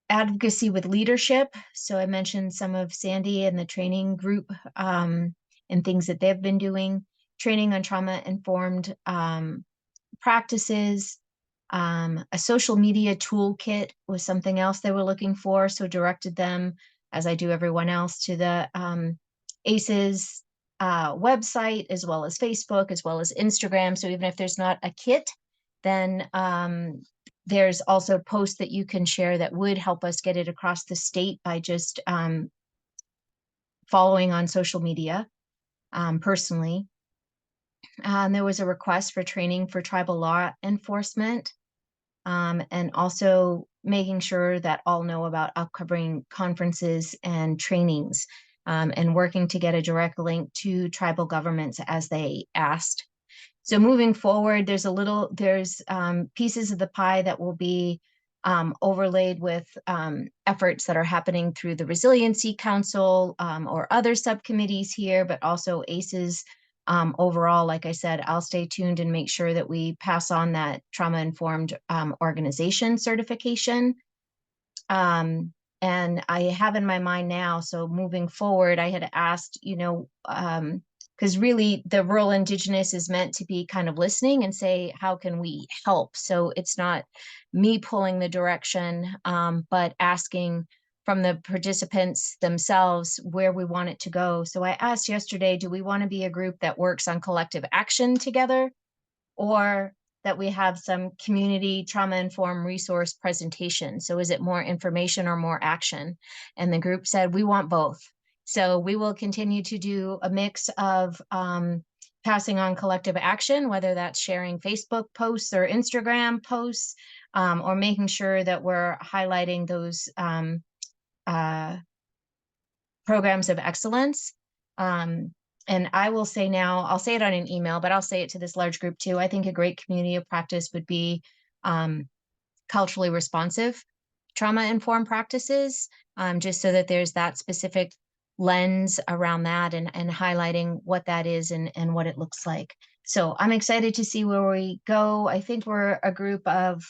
Advocacy with leadership. So I mentioned some of Sandy and the training group and things that they've been doing. Training on trauma-informed practices. A social media toolkit was something else they were looking for. So directed them, as I do everyone else, to the ACES website, as well as Facebook, as well as Instagram. So even if there's not a kit, then there's also posts that you can share that would help us get it across the state by just following on social media personally. And there was a request for training for tribal law enforcement, and also making sure that all know about upcoming conferences and trainings, and working to get a direct link to tribal governments as they asked. So moving forward, there's pieces of the pie that will be overlaid with efforts that are happening through the Resiliency Council or other subcommittees here, but also ACES overall. Like I said, I'll stay tuned and make sure that we pass on that trauma-informed organization certification. And I have in my mind now, so moving forward, I had asked, because really the rural Indigenous is meant to be kind of listening and say, how can we help? So it's not me pulling the direction, but asking from the participants themselves where we want it to go. So I asked yesterday, do we want to be a group that works on collective action together, or that we have some community trauma-informed resource presentation? So is it more information or more action? And the group said, we want both. So we will continue to do a mix of passing on collective action, whether that's sharing Facebook posts or Instagram posts, or making sure that we're highlighting those programs of excellence. And I will say now, I'll say it on an email, but I'll say it to this large group too. I think a great community of practice would be culturally responsive trauma-informed practices, just so that there's that specific lens around that and highlighting what that is and what it looks like. So I'm excited to see where we go. I think we're a group of,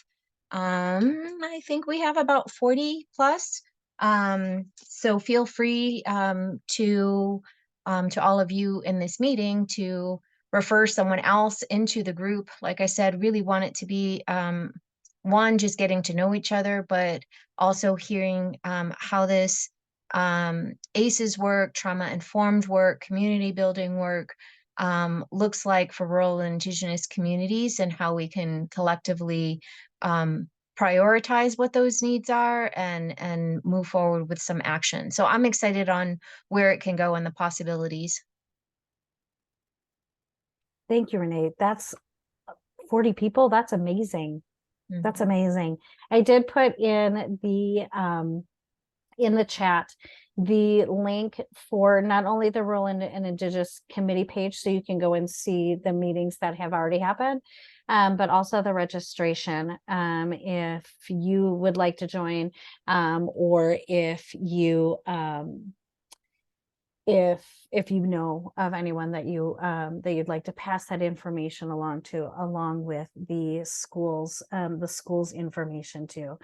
I think we have about 40 plus. So feel free to all of you in this meeting to refer someone else into the group. Like I said, really want it to be one, just getting to know each other, but also hearing how this ACEs work, trauma-informed work, community building work looks like for rural and Indigenous communities, and how we can collectively prioritize what those needs are and move forward with some action. So I'm excited on where it can go and the possibilities. Thank you, Renee. That's 40 people. That's amazing. That's amazing. I did put in the chat the link for not only the rural and Indigenous committee page, so you can go and see the meetings that have already happened, but also the registration. If you would like to join, or if you if you know of anyone that you'd like to pass that information along to, along with the school's information too.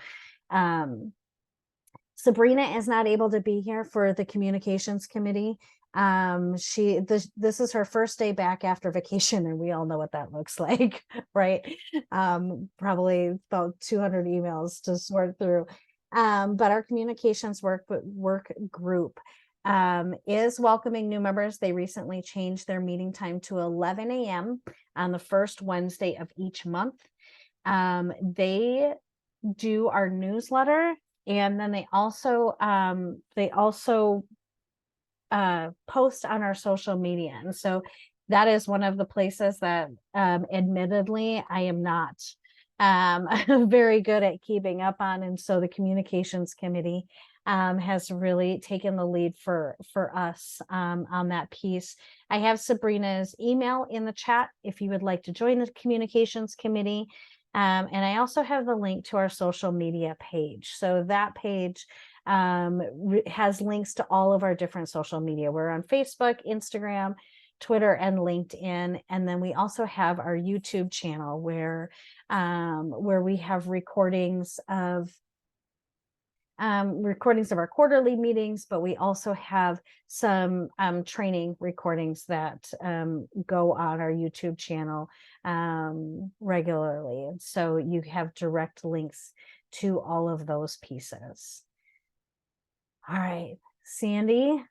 Sabrina is not able to be here for the communications committee. This is her first day back after vacation, and we all know what that looks like, right? Probably about 200 emails to sort through. But our communications work group is welcoming new members. They recently changed their meeting time to 11 a.m. on the first Wednesday of each month. They do our newsletter, and then they also post on our social media. And so that is one of the places that admittedly I am not very good at keeping up on. And so the communications committee has really taken the lead for us on that piece. I have Sabrina's email in the chat if you would like to join the communications committee. And I also have the link to our social media page. So that page has links to all of our different social media. We're on Facebook, Instagram, Twitter, and LinkedIn. And then we also have our YouTube channel where we have recordings of our quarterly meetings, but we also have some training recordings that go on our YouTube channel regularly. And so you have direct links to all of those pieces. All right, Sandy,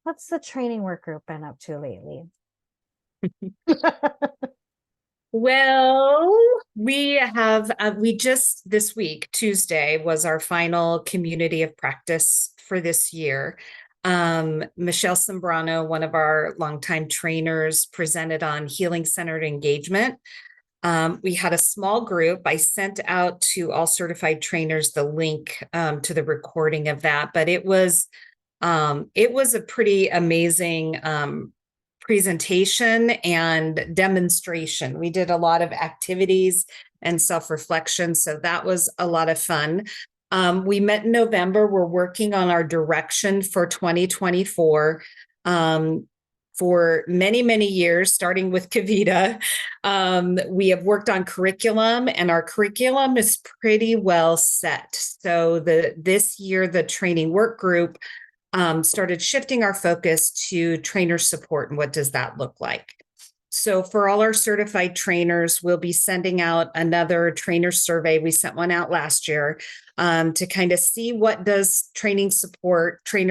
what's the training work group been up to lately? Well, we have, we just this week, Tuesday, was our final community of practice for this year. Michelle Sembrano, one of our longtime trainers, presented on healing-centered engagement. We had a small group. I sent out to all certified trainers the link to the recording of that, but it was a pretty amazing presentation and demonstration. We did a lot of activities and self-reflection, so that was a lot of fun. We met in November. We're working on our direction for 2024. For many, many years, starting with Kavita, we have worked on curriculum, and our curriculum is pretty well set. So this year, the training work group started shifting our focus to trainer support, and what does that look like? So for all our certified trainers, we'll be sending out another trainer survey. We sent one out last year to kind of see what does trainer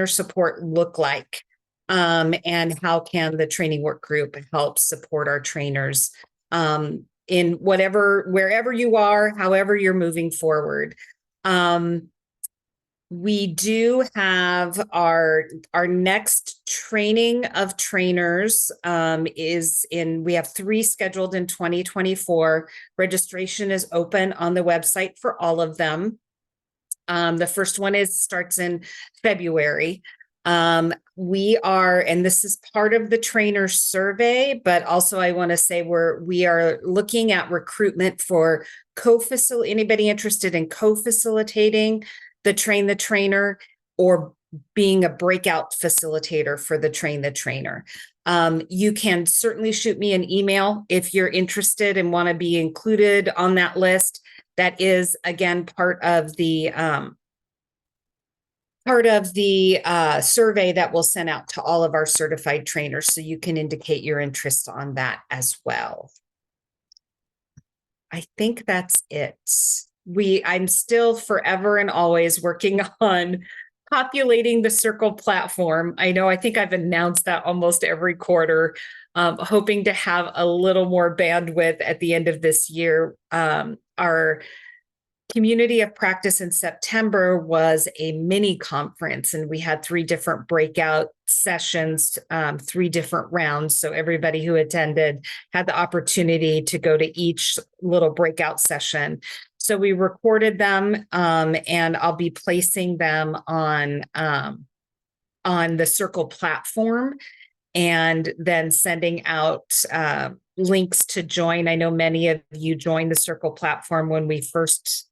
support look like, and how can the training work group help support our trainers in wherever you are, however you're moving forward. We do have our next training of trainers we have 3 scheduled in 2024. Registration is open on the website for all of them. The first one starts in February. We are, and this is part of the trainer survey, but also I want to say we are looking at recruitment for anybody interested in co-facilitating the train the trainer, or being a breakout facilitator for the train the trainer. You can certainly shoot me an email if you're interested and want to be included on that list. That is, again, part of the survey that we'll send out to all of our certified trainers, so you can indicate your interest on that as well. I think that's it. I'm still forever and always working on populating the Circle platform. I think I've announced that almost every quarter, hoping to have a little more bandwidth at the end of this year. Our community of practice in September was a mini conference, and we had 3 different breakout sessions, 3 different rounds. So everybody who attended had the opportunity to go to each little breakout session. So we recorded them, and I'll be placing them on the Circle platform, and then sending out links to join. I know many of you joined the Circle platform when we first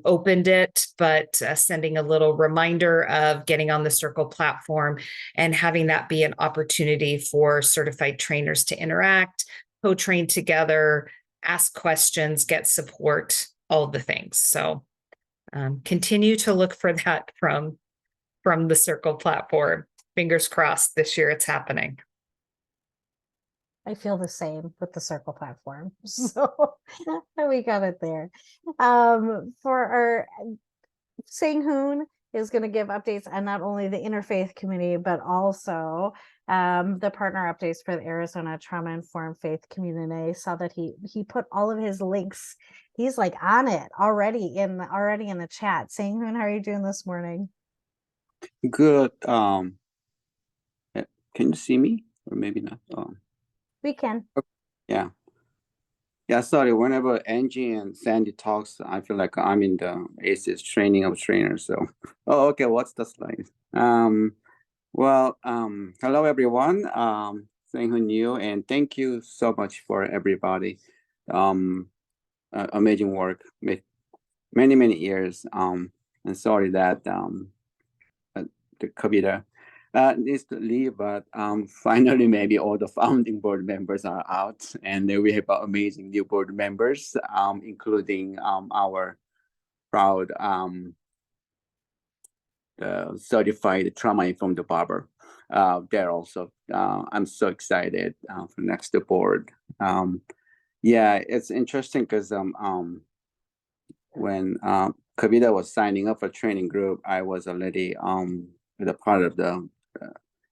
opened it, but sending a little reminder of getting on the Circle platform and having that be an opportunity for certified trainers to interact, co-train together, ask questions, get support, all of the things. So continue to look for that from the Circle platform. Fingers crossed this year it's happening. I feel the same with the Circle platform. So we got it there. For our Sang-hoon is going to give updates on not only the interfaith community, but also the partner updates for the Arizona Trauma Informed Faith Community. I saw that he put all of his links. He's like on it already in the chat. Sang-hoon, how are you doing this morning? Good. Can you see me or maybe not? We can. Yeah. Yeah, sorry. Whenever Angie and Sandy talks, I feel like I'm in the ACES training of trainers. So, oh, okay. What's the slide? Well, hello everyone. Thank you, and thank you so much for everybody. Amazing work. Many years. And sorry that the Kavita needs to leave, but finally maybe all the founding board members are out, and then we have amazing new board members, including our proud the certified trauma informed barber. They're also I'm so excited for next board. Yeah, it's interesting because when Kavita was signing up for training group, I was already the part of the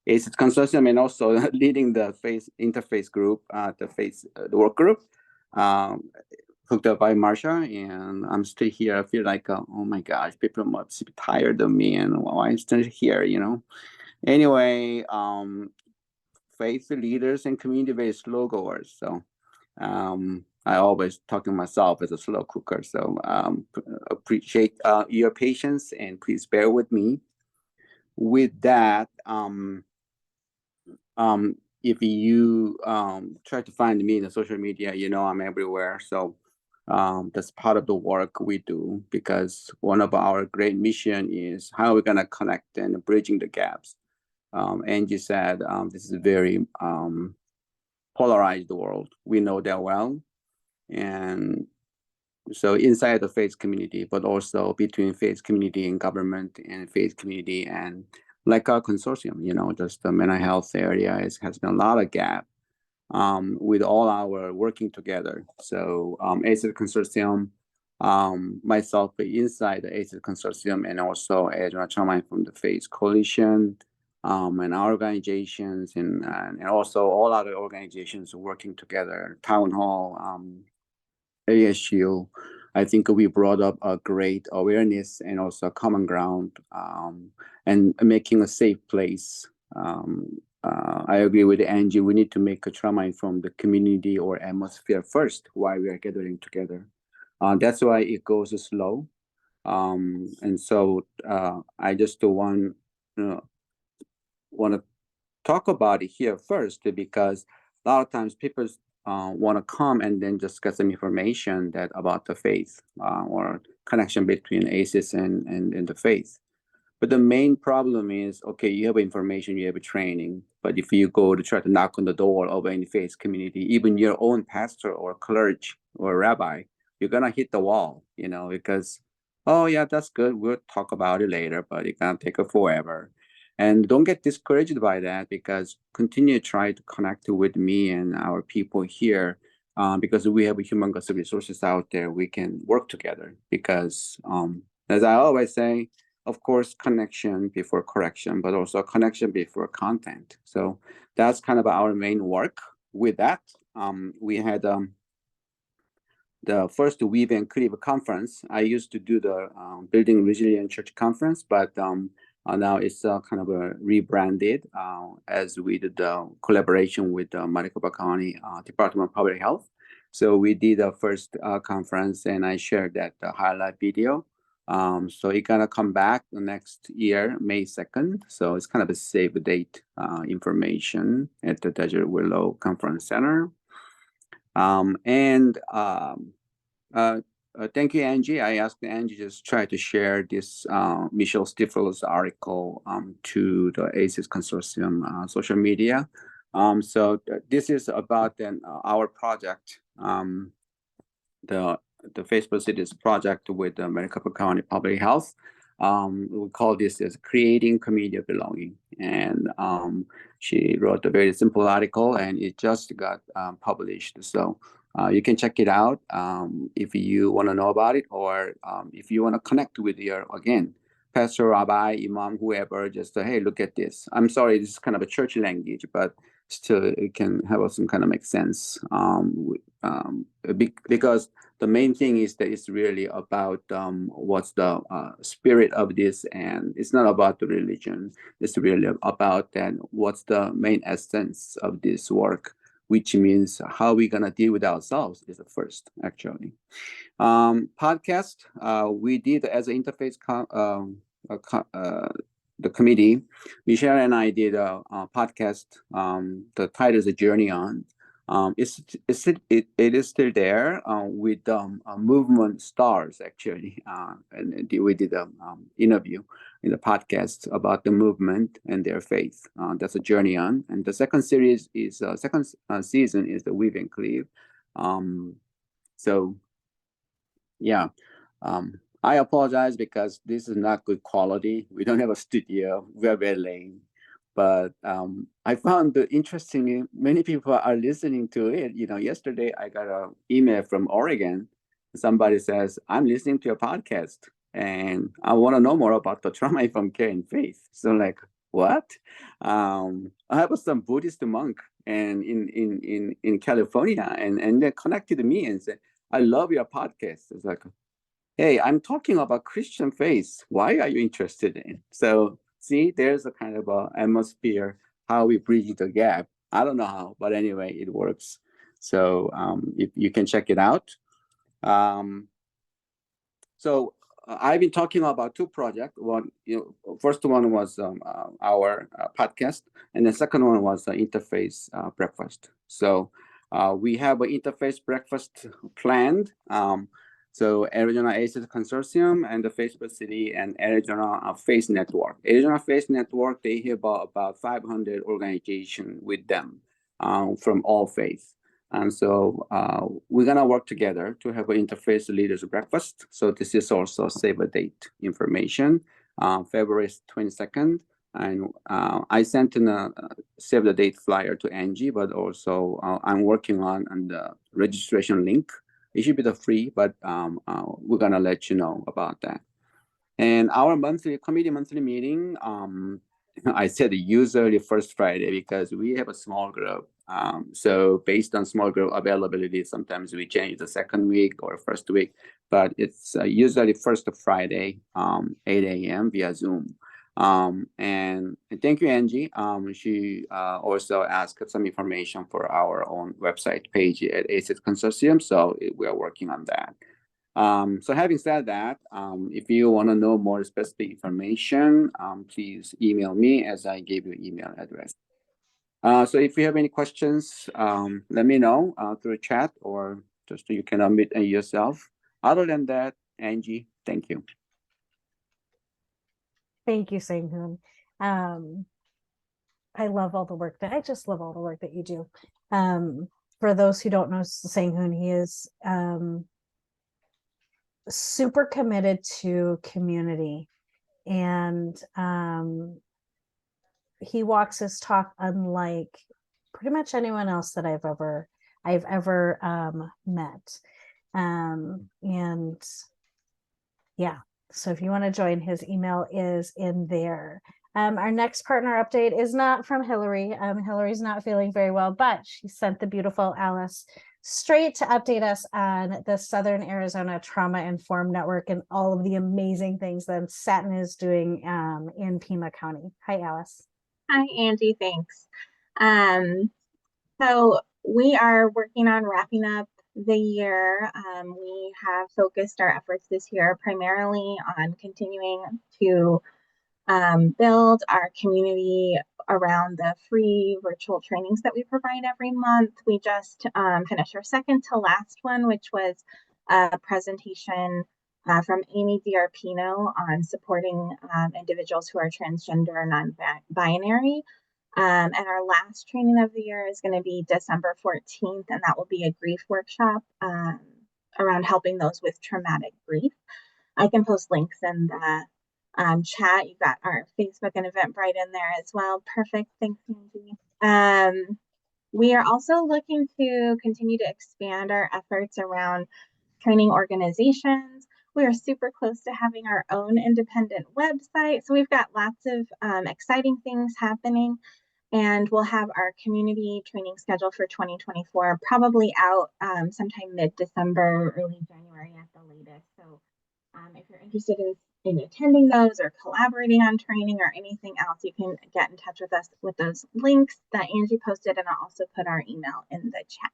ACES Consortium and also leading the interface group, the work group, hooked up by Marsha, and I'm still here. I feel like, oh my gosh, people must be tired of me, and why I'm still here, you know? Anyway, faith leaders and community very slow goers. So I always talk to myself as a slow cooker. So appreciate your patience and please bear with me. With that, if you try to find me in the social media, you know I'm everywhere. So that's part of the work we do, because one of our great mission is how we're gonna connect and bridging the gaps. Angie said this is a very polarized world. We know that well. And so inside the faith community, but also between faith community and government and faith community and like our consortium, you know, just the mental health area has been a lot of gap with all our working together. So ACES Consortium, myself inside the ACES Consortium, and also Arizona Trauma from the Faith Coalition, and our organizations, and also all other organizations working together, Town Hall, ASU. I think we brought up a great awareness and also a common ground, and making a safe place. I agree with Angie. We need to make a trauma-informed the community or atmosphere first while we are gathering together. That's why it goes slow. And so I just want to talk about it here first, because a lot of times people want to come and then just get some information that about the faith or connection between ACES and the faith. But the main problem is, okay, you have information, you have a training, but if you go to try to knock on the door of any faith community, even your own pastor or clergy or rabbi, you're gonna hit the wall, you know, because, oh yeah, that's good, we'll talk about it later, but it's gonna take forever. And don't get discouraged by that, because continue to try to connect with me and our people here, because we have humongous resources out there. We can work together because, as I always say, of course, connection before correction, but also connection before content. So that's kind of our main work. With that, we had the first Weave and Cleave conference. I used to do the Building Resilient Church conference, but now it's kind of rebranded as we did the collaboration with the Maricopa County Department of Public Health. So we did the first conference, and I shared that highlight video. So it's gonna come back the next year, May 2nd. So it's kind of a save date information at the Desert Willow Conference Center. Thank you, Angie. I asked Angie just try to share this Michelle Stifler's article to the ACES Consortium social media. This is about our project, the Facebook Cities project with the Maricopa County Public Health. We call this as creating community of belonging. And she wrote a very simple article, and it just got published. So you can check it out if you want to know about it, or if you want to connect with your, again, pastor, rabbi, imam, whoever, just hey, look at this. I'm sorry, this is kind of a church language, but still it can have some kind of make sense. Because the main thing is that it's really about what's the spirit of this, and it's not about the religion. It's really about then what's the main essence of this work, which means how we're gonna deal with ourselves is the first, actually. Podcast, we did as an interface the committee. Michelle and I did a podcast. The title is "A Journey On." It is still there with movement stars, actually, and we did an interview in the podcast about the movement and their faith. That's A Journey On, and the second series is second season is the Weave and Cleave. So yeah, I apologize because this is not good quality. We don't have a studio. We're very lame. But I found that interesting, many people are listening to it. You know, yesterday I got an email from Oregon. Somebody says, I'm listening to your podcast and I want to know more about the trauma informed care and faith. So like, what? I have some Buddhist monk and in California, and they connected me and said, I love your podcast. It's like, hey, I'm talking about Christian faith. Why are you interested in? So see, there's a kind of a atmosphere, how we bridge the gap. I don't know how, but anyway, it works. So if you can check it out. I've been talking about two projects. One, first one was our podcast, and the second one was the interface breakfast. So we have an interface breakfast planned. So Arizona ACES Consortium and the Facebook City and Arizona Faith Network. Arizona Faith Network, they have about 500 organizations with them from all faiths. And so we're gonna work together to have an interface leaders breakfast. So this is also save a date information, February 22nd. And I sent in a save the date flyer to Angie, but also I'm working on the registration link. It should be the free, but we're gonna let you know about that. And our committee monthly meeting, I said usually first Friday because we have a small group. So based on small group availability, sometimes we change the second week or first week, but it's usually first Friday, 8 a.m. via Zoom. And thank you, Angie. She also asked some information for our own website page at ACES Consortium. So we are working on that. So having said that, if you want to know more specific information, please email me as I gave you email address. So if you have any questions, let me know through chat or just so you can unmute yourself. Other than that, Angie, thank you. Thank you, Sang-hoon. I love all the work I just love all the work that you do. For those who don't know Sang-hoon, he is super committed to community, and he walks his talk unlike pretty much anyone else that I've ever met. And yeah, so if you want to join, his email is in there. Our next partner update is not from Hillary. Hillary's not feeling very well, but she sent the beautiful Alice straight to update us on the Southern Arizona Trauma Informed Network and all of the amazing things that Satin is doing in Pima County. Hi, Alice. Hi, Angie. Thanks. So we are working on wrapping up the year. We have focused our efforts this year primarily on continuing to build our community around the free virtual trainings that we provide every month. We just finished our second to last one, which was a presentation from Amy Diarpino on supporting individuals who are transgender or non-binary. And our last training of the year is going to be December 14th, and that will be a grief workshop around helping those with traumatic grief. I can post links in the chat. You've got our Facebook and Eventbrite in there as well. Perfect. Thanks, Angie. We are also looking to continue to expand our efforts around training organizations. We are super close to having our own independent website. So we've got lots of exciting things happening, and we'll have our community training schedule for 2024 probably out sometime mid-December, early January at the latest. So if you're interested in attending those or collaborating on training or anything else, you can get in touch with us with those links that Angie posted, and I'll also put our email in the chat.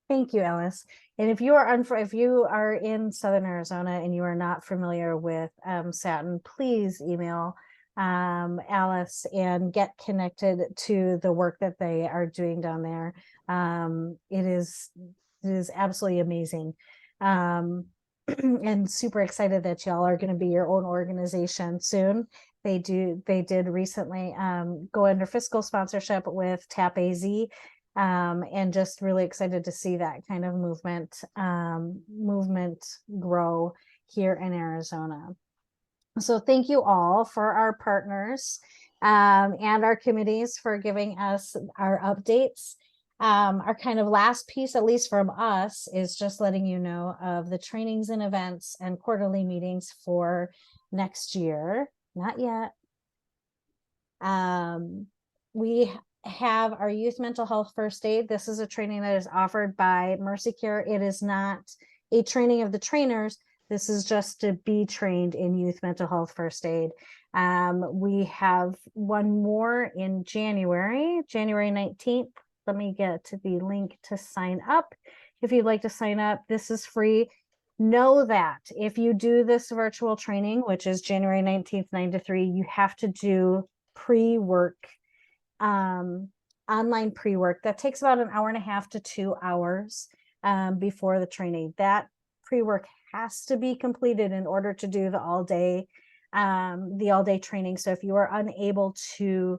Thank you, Alice. And if you are in Southern Arizona and you are not familiar with Satin, please email Alice and get connected to the work that they are doing down there. It is absolutely amazing. And super excited that y'all are going to be your own organization soon. They did recently go under fiscal sponsorship with TAP AZ, and just really excited to see that kind of movement grow here in Arizona. So thank you all for our partners and our committees for giving us our updates. Our kind of last piece, at least from us, is just letting you know of the trainings and events and quarterly meetings for next year. Not yet. We have our youth mental health first aid. This is a training that is offered by Mercy Care. It is not a training of the trainers. This is just to be trained in youth mental health first aid. We have one more in January 19th. Let me get to the link to sign up. If you'd like to sign up, this is free. Know that if you do this virtual training, which is January 19th, 9 to 3, you have to do pre-work, online pre-work. That takes about 1.5 to 2 hours before the training. That pre-work has to be completed in order to do the all-day training. So if you are unable to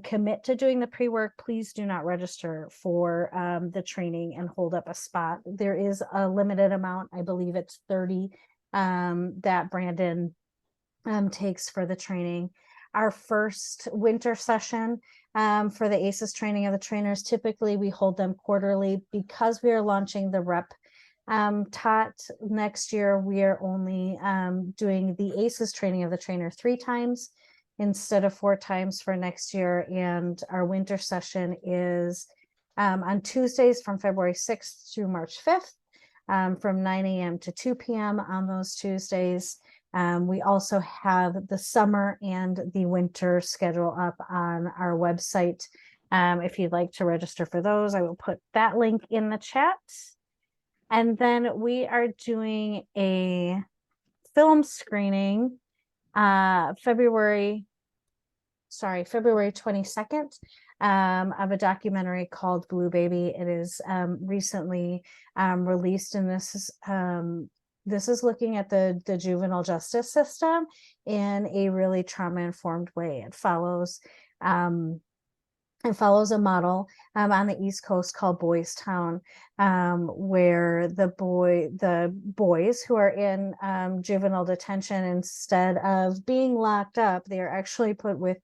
commit to doing the pre-work, please do not register for the training and hold up a spot. There is a limited amount, I believe it's 30, that Brandon takes for the training. Our first winter session for the ACEs training of the trainers, typically we hold them quarterly. Because we are launching the rep TOT next year, we are only doing the ACEs training of the trainer 3 times instead of 4 times for next year. And our winter session is on Tuesdays from February 6th through March 5th, from 9 a.m. to 2 p.m. on those Tuesdays. We also have the summer and the winter schedule up on our website. If you'd like to register for those, I will put that link in the chat. And then we are doing a film screening February 22nd of a documentary called Blue Baby. It is recently released, and this is looking at the juvenile justice system in a really trauma-informed way. It follows a model on the East Coast called Boys Town, where the boys who are in juvenile detention, instead of being locked up, they are actually put with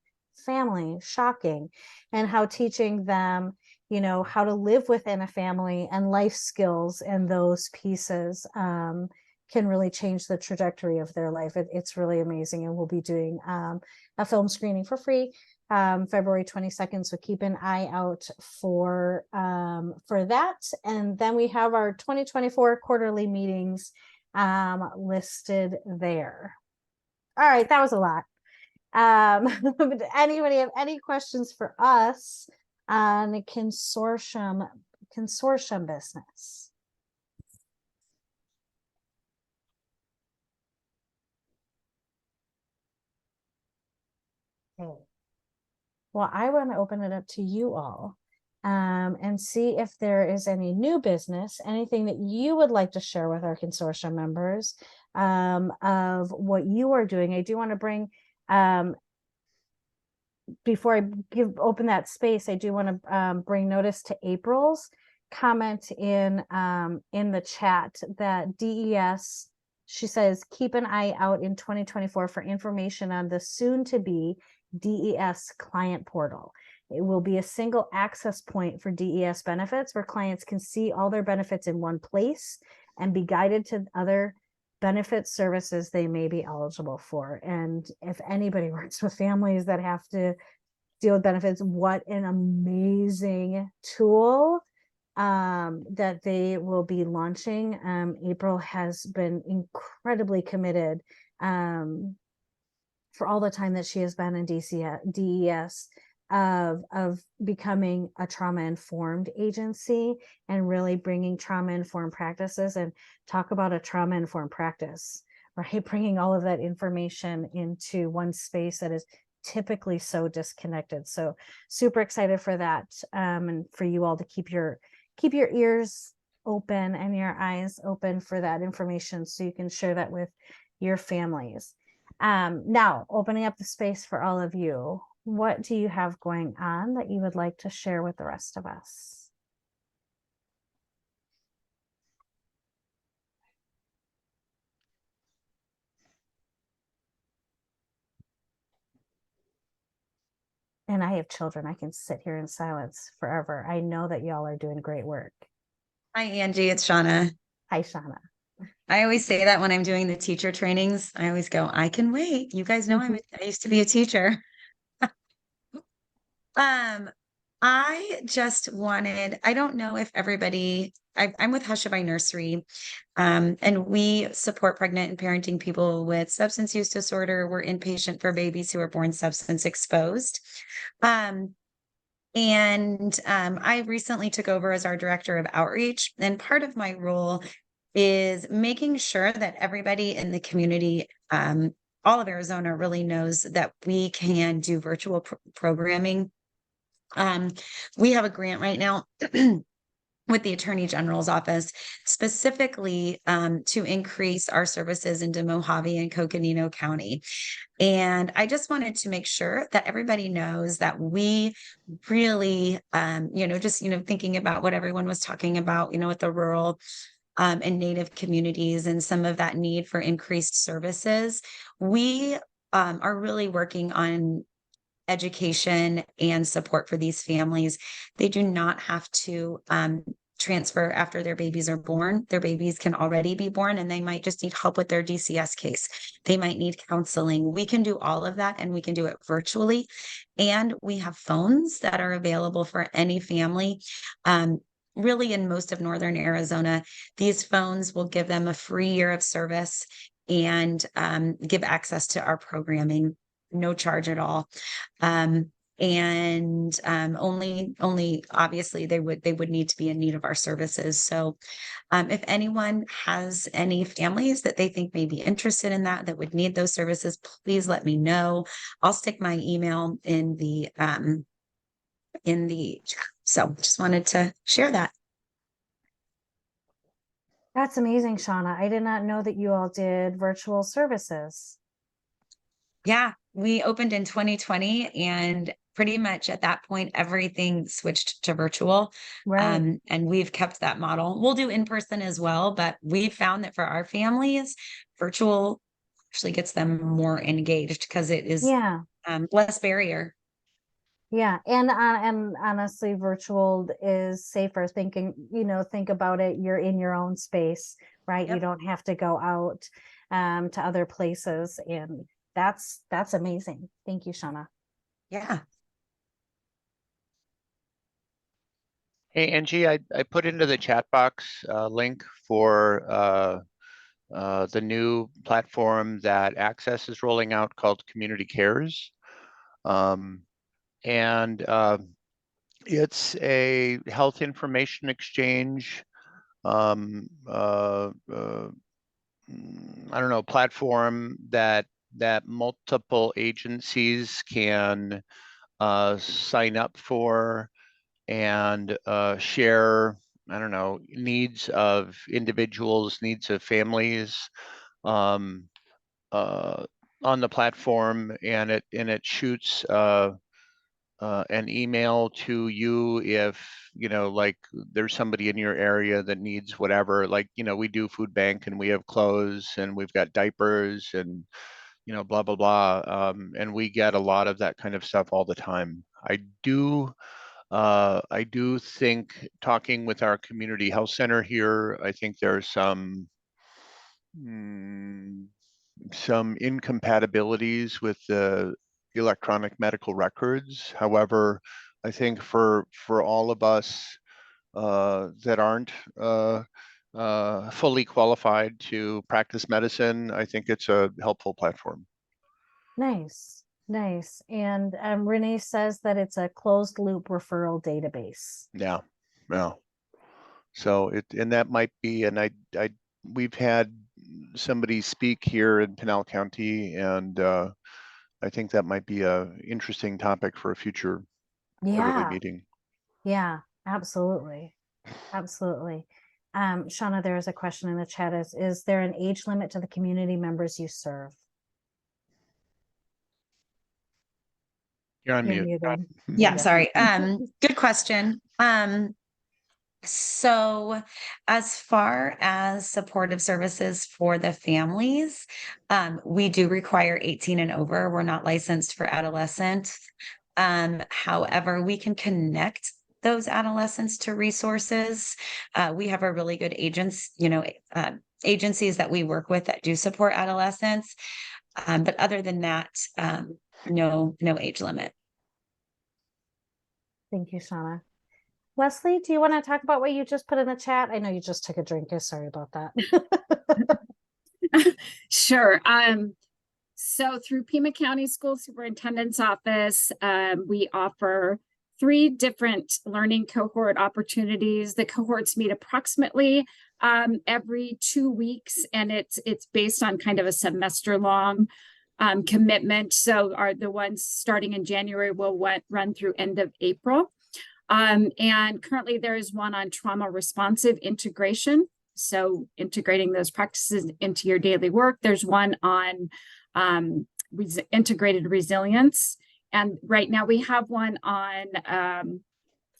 family. Shocking. And how teaching them, how to live within a family and life skills and those pieces can really change the trajectory of their life. It's really amazing. And we'll be doing a film screening for free February 22nd. So keep an eye out for that. And then we have our 2024 quarterly meetings listed there. All right, that was a lot. Anybody have any questions for us on the consortium business? Okay. Well, I want to open it up to you all and see if there is any new business, anything that you would like to share with our consortium members of what you are doing. I do want to bring, before I open that space, I do want to bring notice to April's comment in the chat that DES, she says, keep an eye out in 2024 for information on the soon to be DES client portal. It will be a single access point for DES benefits where clients can see all their benefits in one place and be guided to other benefit services they may be eligible for. And if anybody works with families that have to deal with benefits, what an amazing tool that they will be launching. April has been incredibly committed for all the time that she has been in DES of becoming a trauma-informed agency and really bringing trauma-informed practices. And talk about a trauma-informed practice, right? Bringing all of that information into one space that is typically so disconnected. So super excited for that, and for you all to keep your ears open and your eyes open for that information so you can share that with your families. Now, opening up the space for all of you, what do you have going on that you would like to share with the rest of us? And I have children. I can sit here in silence forever. I know that y'all are doing great work. Hi, Angie. It's Shauna. Hi, Shauna. I always say that when I'm doing the teacher trainings. I always go, I can wait. You guys know I used to be a teacher. I just wanted, I don't know if everybody, I'm with Hushabye Nursery, and we support pregnant and parenting people with substance use disorder. We're inpatient for babies who are born substance exposed. I recently took over as our director of outreach, and part of my role is making sure that everybody in the community, all of Arizona, really knows that we can do virtual programming. We have a grant right now with the Attorney General's office, specifically to increase our services into Mojave and Coconino County. And I just wanted to make sure that everybody knows that we really, thinking about what everyone was talking about, with the rural and Native communities and some of that need for increased services, we are really working on education and support for these families. They do not have to transfer after their babies are born. Their babies can already be born and they might just need help with their DCS case. They might need counseling. We can do all of that, and we can do it virtually. And we have phones that are available for any family. Really, in most of Northern Arizona, these phones will give them a free year of service and give access to our programming, no charge at all. Only obviously they would need to be in need of our services. So if anyone has any families that they think may be interested in that would need those services, please let me know. I'll stick my email in the chat. So just wanted to share that. That's amazing, Shauna. I did not know that you all did virtual services. Yeah, we opened in 2020, and pretty much at that point, everything switched to virtual. Right. And we've kept that model. We'll do in person as well, but we found that for our families, virtual actually gets them more engaged because it is less barrier. Yeah, and honestly, virtual is safer. Think about it. You're in your own space, right? Yep. You don't have to go out to other places, and that's amazing. Thank you, Shauna. Yeah. Hey, Angie, I put into the chat box a link for the new platform that Access is rolling out called Community Cares. It's a health information exchange, I don't know, platform that that multiple agencies can sign up for and share, I don't know, needs of individuals, needs of families on the platform, and it shoots an email to you if, you know, like there's somebody in your area that needs whatever, like, you know, we do food bank and we have clothes and we've got diapers and, you know, blah, blah, blah. And we get a lot of that kind of stuff all the time. I do think, talking with our community health center here, I think there's some incompatibilities with the electronic medical records. However, I think for all of us that aren't fully qualified to practice medicine, I think it's a helpful platform. Nice, nice. And Renee says that it's a closed loop referral database. Yeah, yeah. So and that might be, and we've had somebody speak here in Pinal County, and I think that might be a interesting topic for a future quarterly Yeah, meeting. yeah, absolutely. Absolutely. Shauna, there is a question in the chat. Is there an age limit to the community members you serve? You're on You're mute. muted. Yeah, Yeah. sorry. Good question. So as far as supportive services for the families, we do require 18 and over. We're not licensed for adolescents. However, we can connect those adolescents to resources. We have a really good agencies that we work with that do support adolescents. But other than that, no age limit. Thank you, Shauna. Leslie, do you want to talk about what you just put in the chat? I know you just took a drink. Sorry about that. Sure. So through Pima County School Superintendent's Office, we offer 3 different learning cohort opportunities. The cohorts meet approximately every 2 weeks, and it's based on kind of a semester long commitment. So the ones starting in January will run through end of April. And currently there is one on trauma responsive integration. So integrating those practices into your daily work. There's one on integrated resilience. And right now we have one on,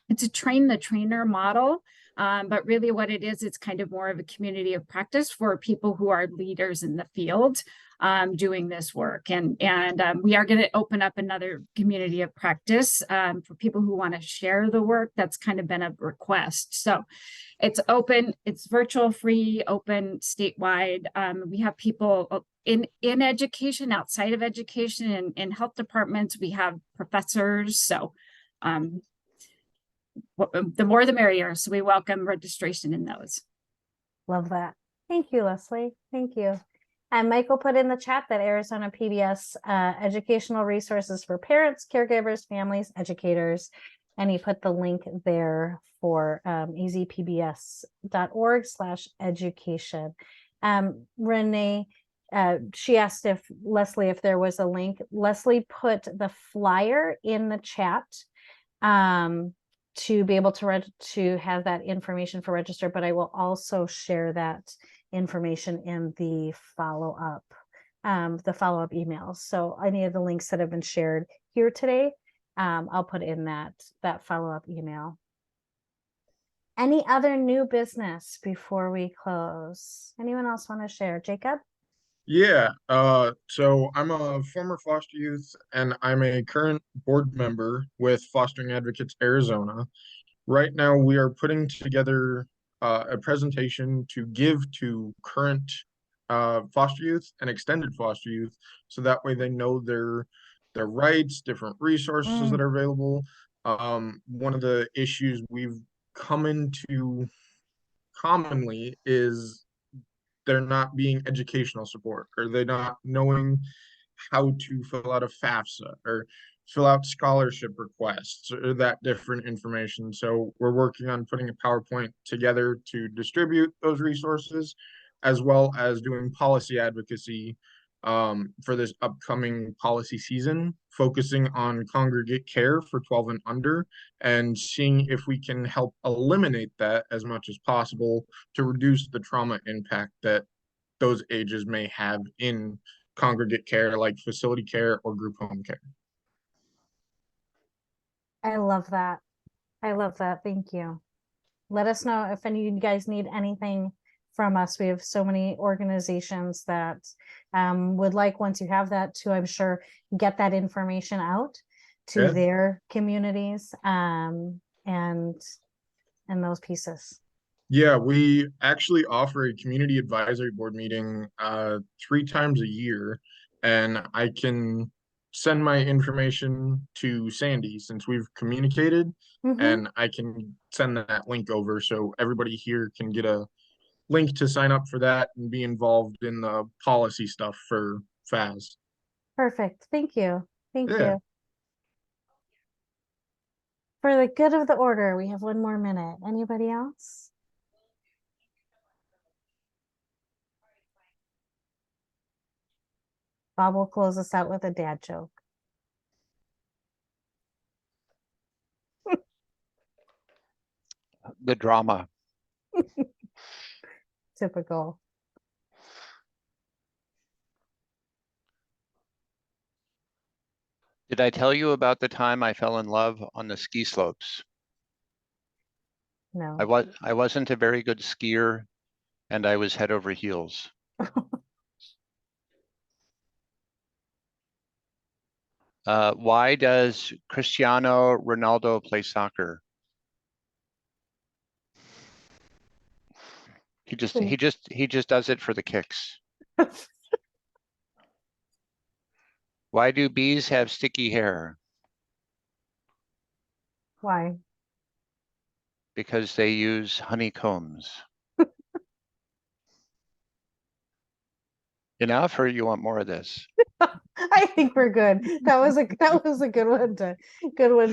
it's a train the trainer model. But really what it is, it's kind of more of a community of practice for people who are leaders in the field doing this work. And we are going to open up another community of practice for people who want to share the work. That's kind of been a request. So it's open, it's virtual, free, open, statewide. We have people in education, outside of education, and in health departments. We have professors. So the more the merrier. So we welcome registration in those. Love that. Thank you, Leslie. Thank you. And Michael put in the chat that Arizona PBS educational resources for parents, caregivers, families, educators. And he put the link there for azpbs.org/education. Renee, she asked Leslie if there was a link. Leslie put the flyer in the chat to be able to have that information for register, but I will also share that information in the follow-up emails. So any of the links that have been shared here today, I'll put in that follow-up email. Any other new business before we close? Anyone else want to share? Jacob? Yeah, so I'm a former foster youth and I'm a current board member with Fostering Advocates Arizona. Right now, we are putting together a presentation to give to current foster youth and extended foster youth, so that way they know their rights, different resources that are available. One of the issues we've come into commonly is there not being educational support, or they not knowing how to fill out a FAFSA or fill out scholarship requests or that different information. So we're working on putting a PowerPoint together to distribute those resources, as well as doing policy advocacy for this upcoming policy season, focusing on congregate care for 12 and under, and seeing if we can help eliminate that as much as possible to reduce the trauma impact that those ages may have in congregate care, like facility care or group home care. I love that. I love that. Thank you. Let us know if any of you guys need anything from us. We have so many organizations that would like, once you have that, to, I'm sure, get that information out to Yeah. their communities and those pieces. Yeah, we actually offer a community advisory board meeting 3 times a year, and I can send my information to Sandy since we've communicated, and I can send that link over so everybody here can get a link to sign up for that and be involved in the policy stuff for FAS. Perfect. Thank you. Thank Yeah. you. For the good of the order, we have 1 more minute. Anybody else? Bob will close us out with a dad joke. The drama. Typical. Did I tell you about the time I fell in love on the ski slopes? No. I wasn't a very good skier, and I was head over heels. Why does Cristiano Ronaldo play soccer? He just does it for the kicks. Why do bees have sticky hair? Why? Because they use honeycombs. Enough, or you want more of this? I think we're good. That was a good one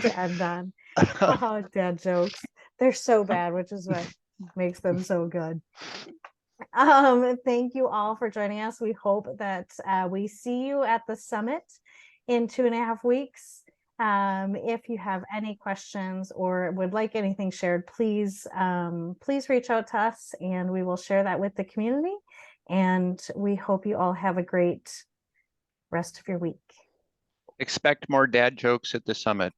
to end on. Oh, dad jokes. They're so bad, which is what makes them so good. Thank you all for joining us. We hope that we see you at the summit in 2.5 weeks. If you have any questions or would like anything shared, please reach out to us and we will share that with the community. And we hope you all have a great rest of your week. Expect more dad jokes at the summit.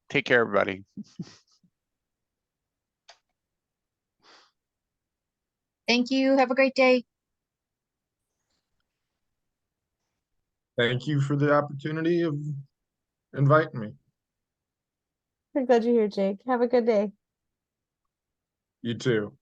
Take care, everybody. Thank you. Have a great day. Thank you for the opportunity of inviting me. We're glad you're here, Jake. Have a good day. You too.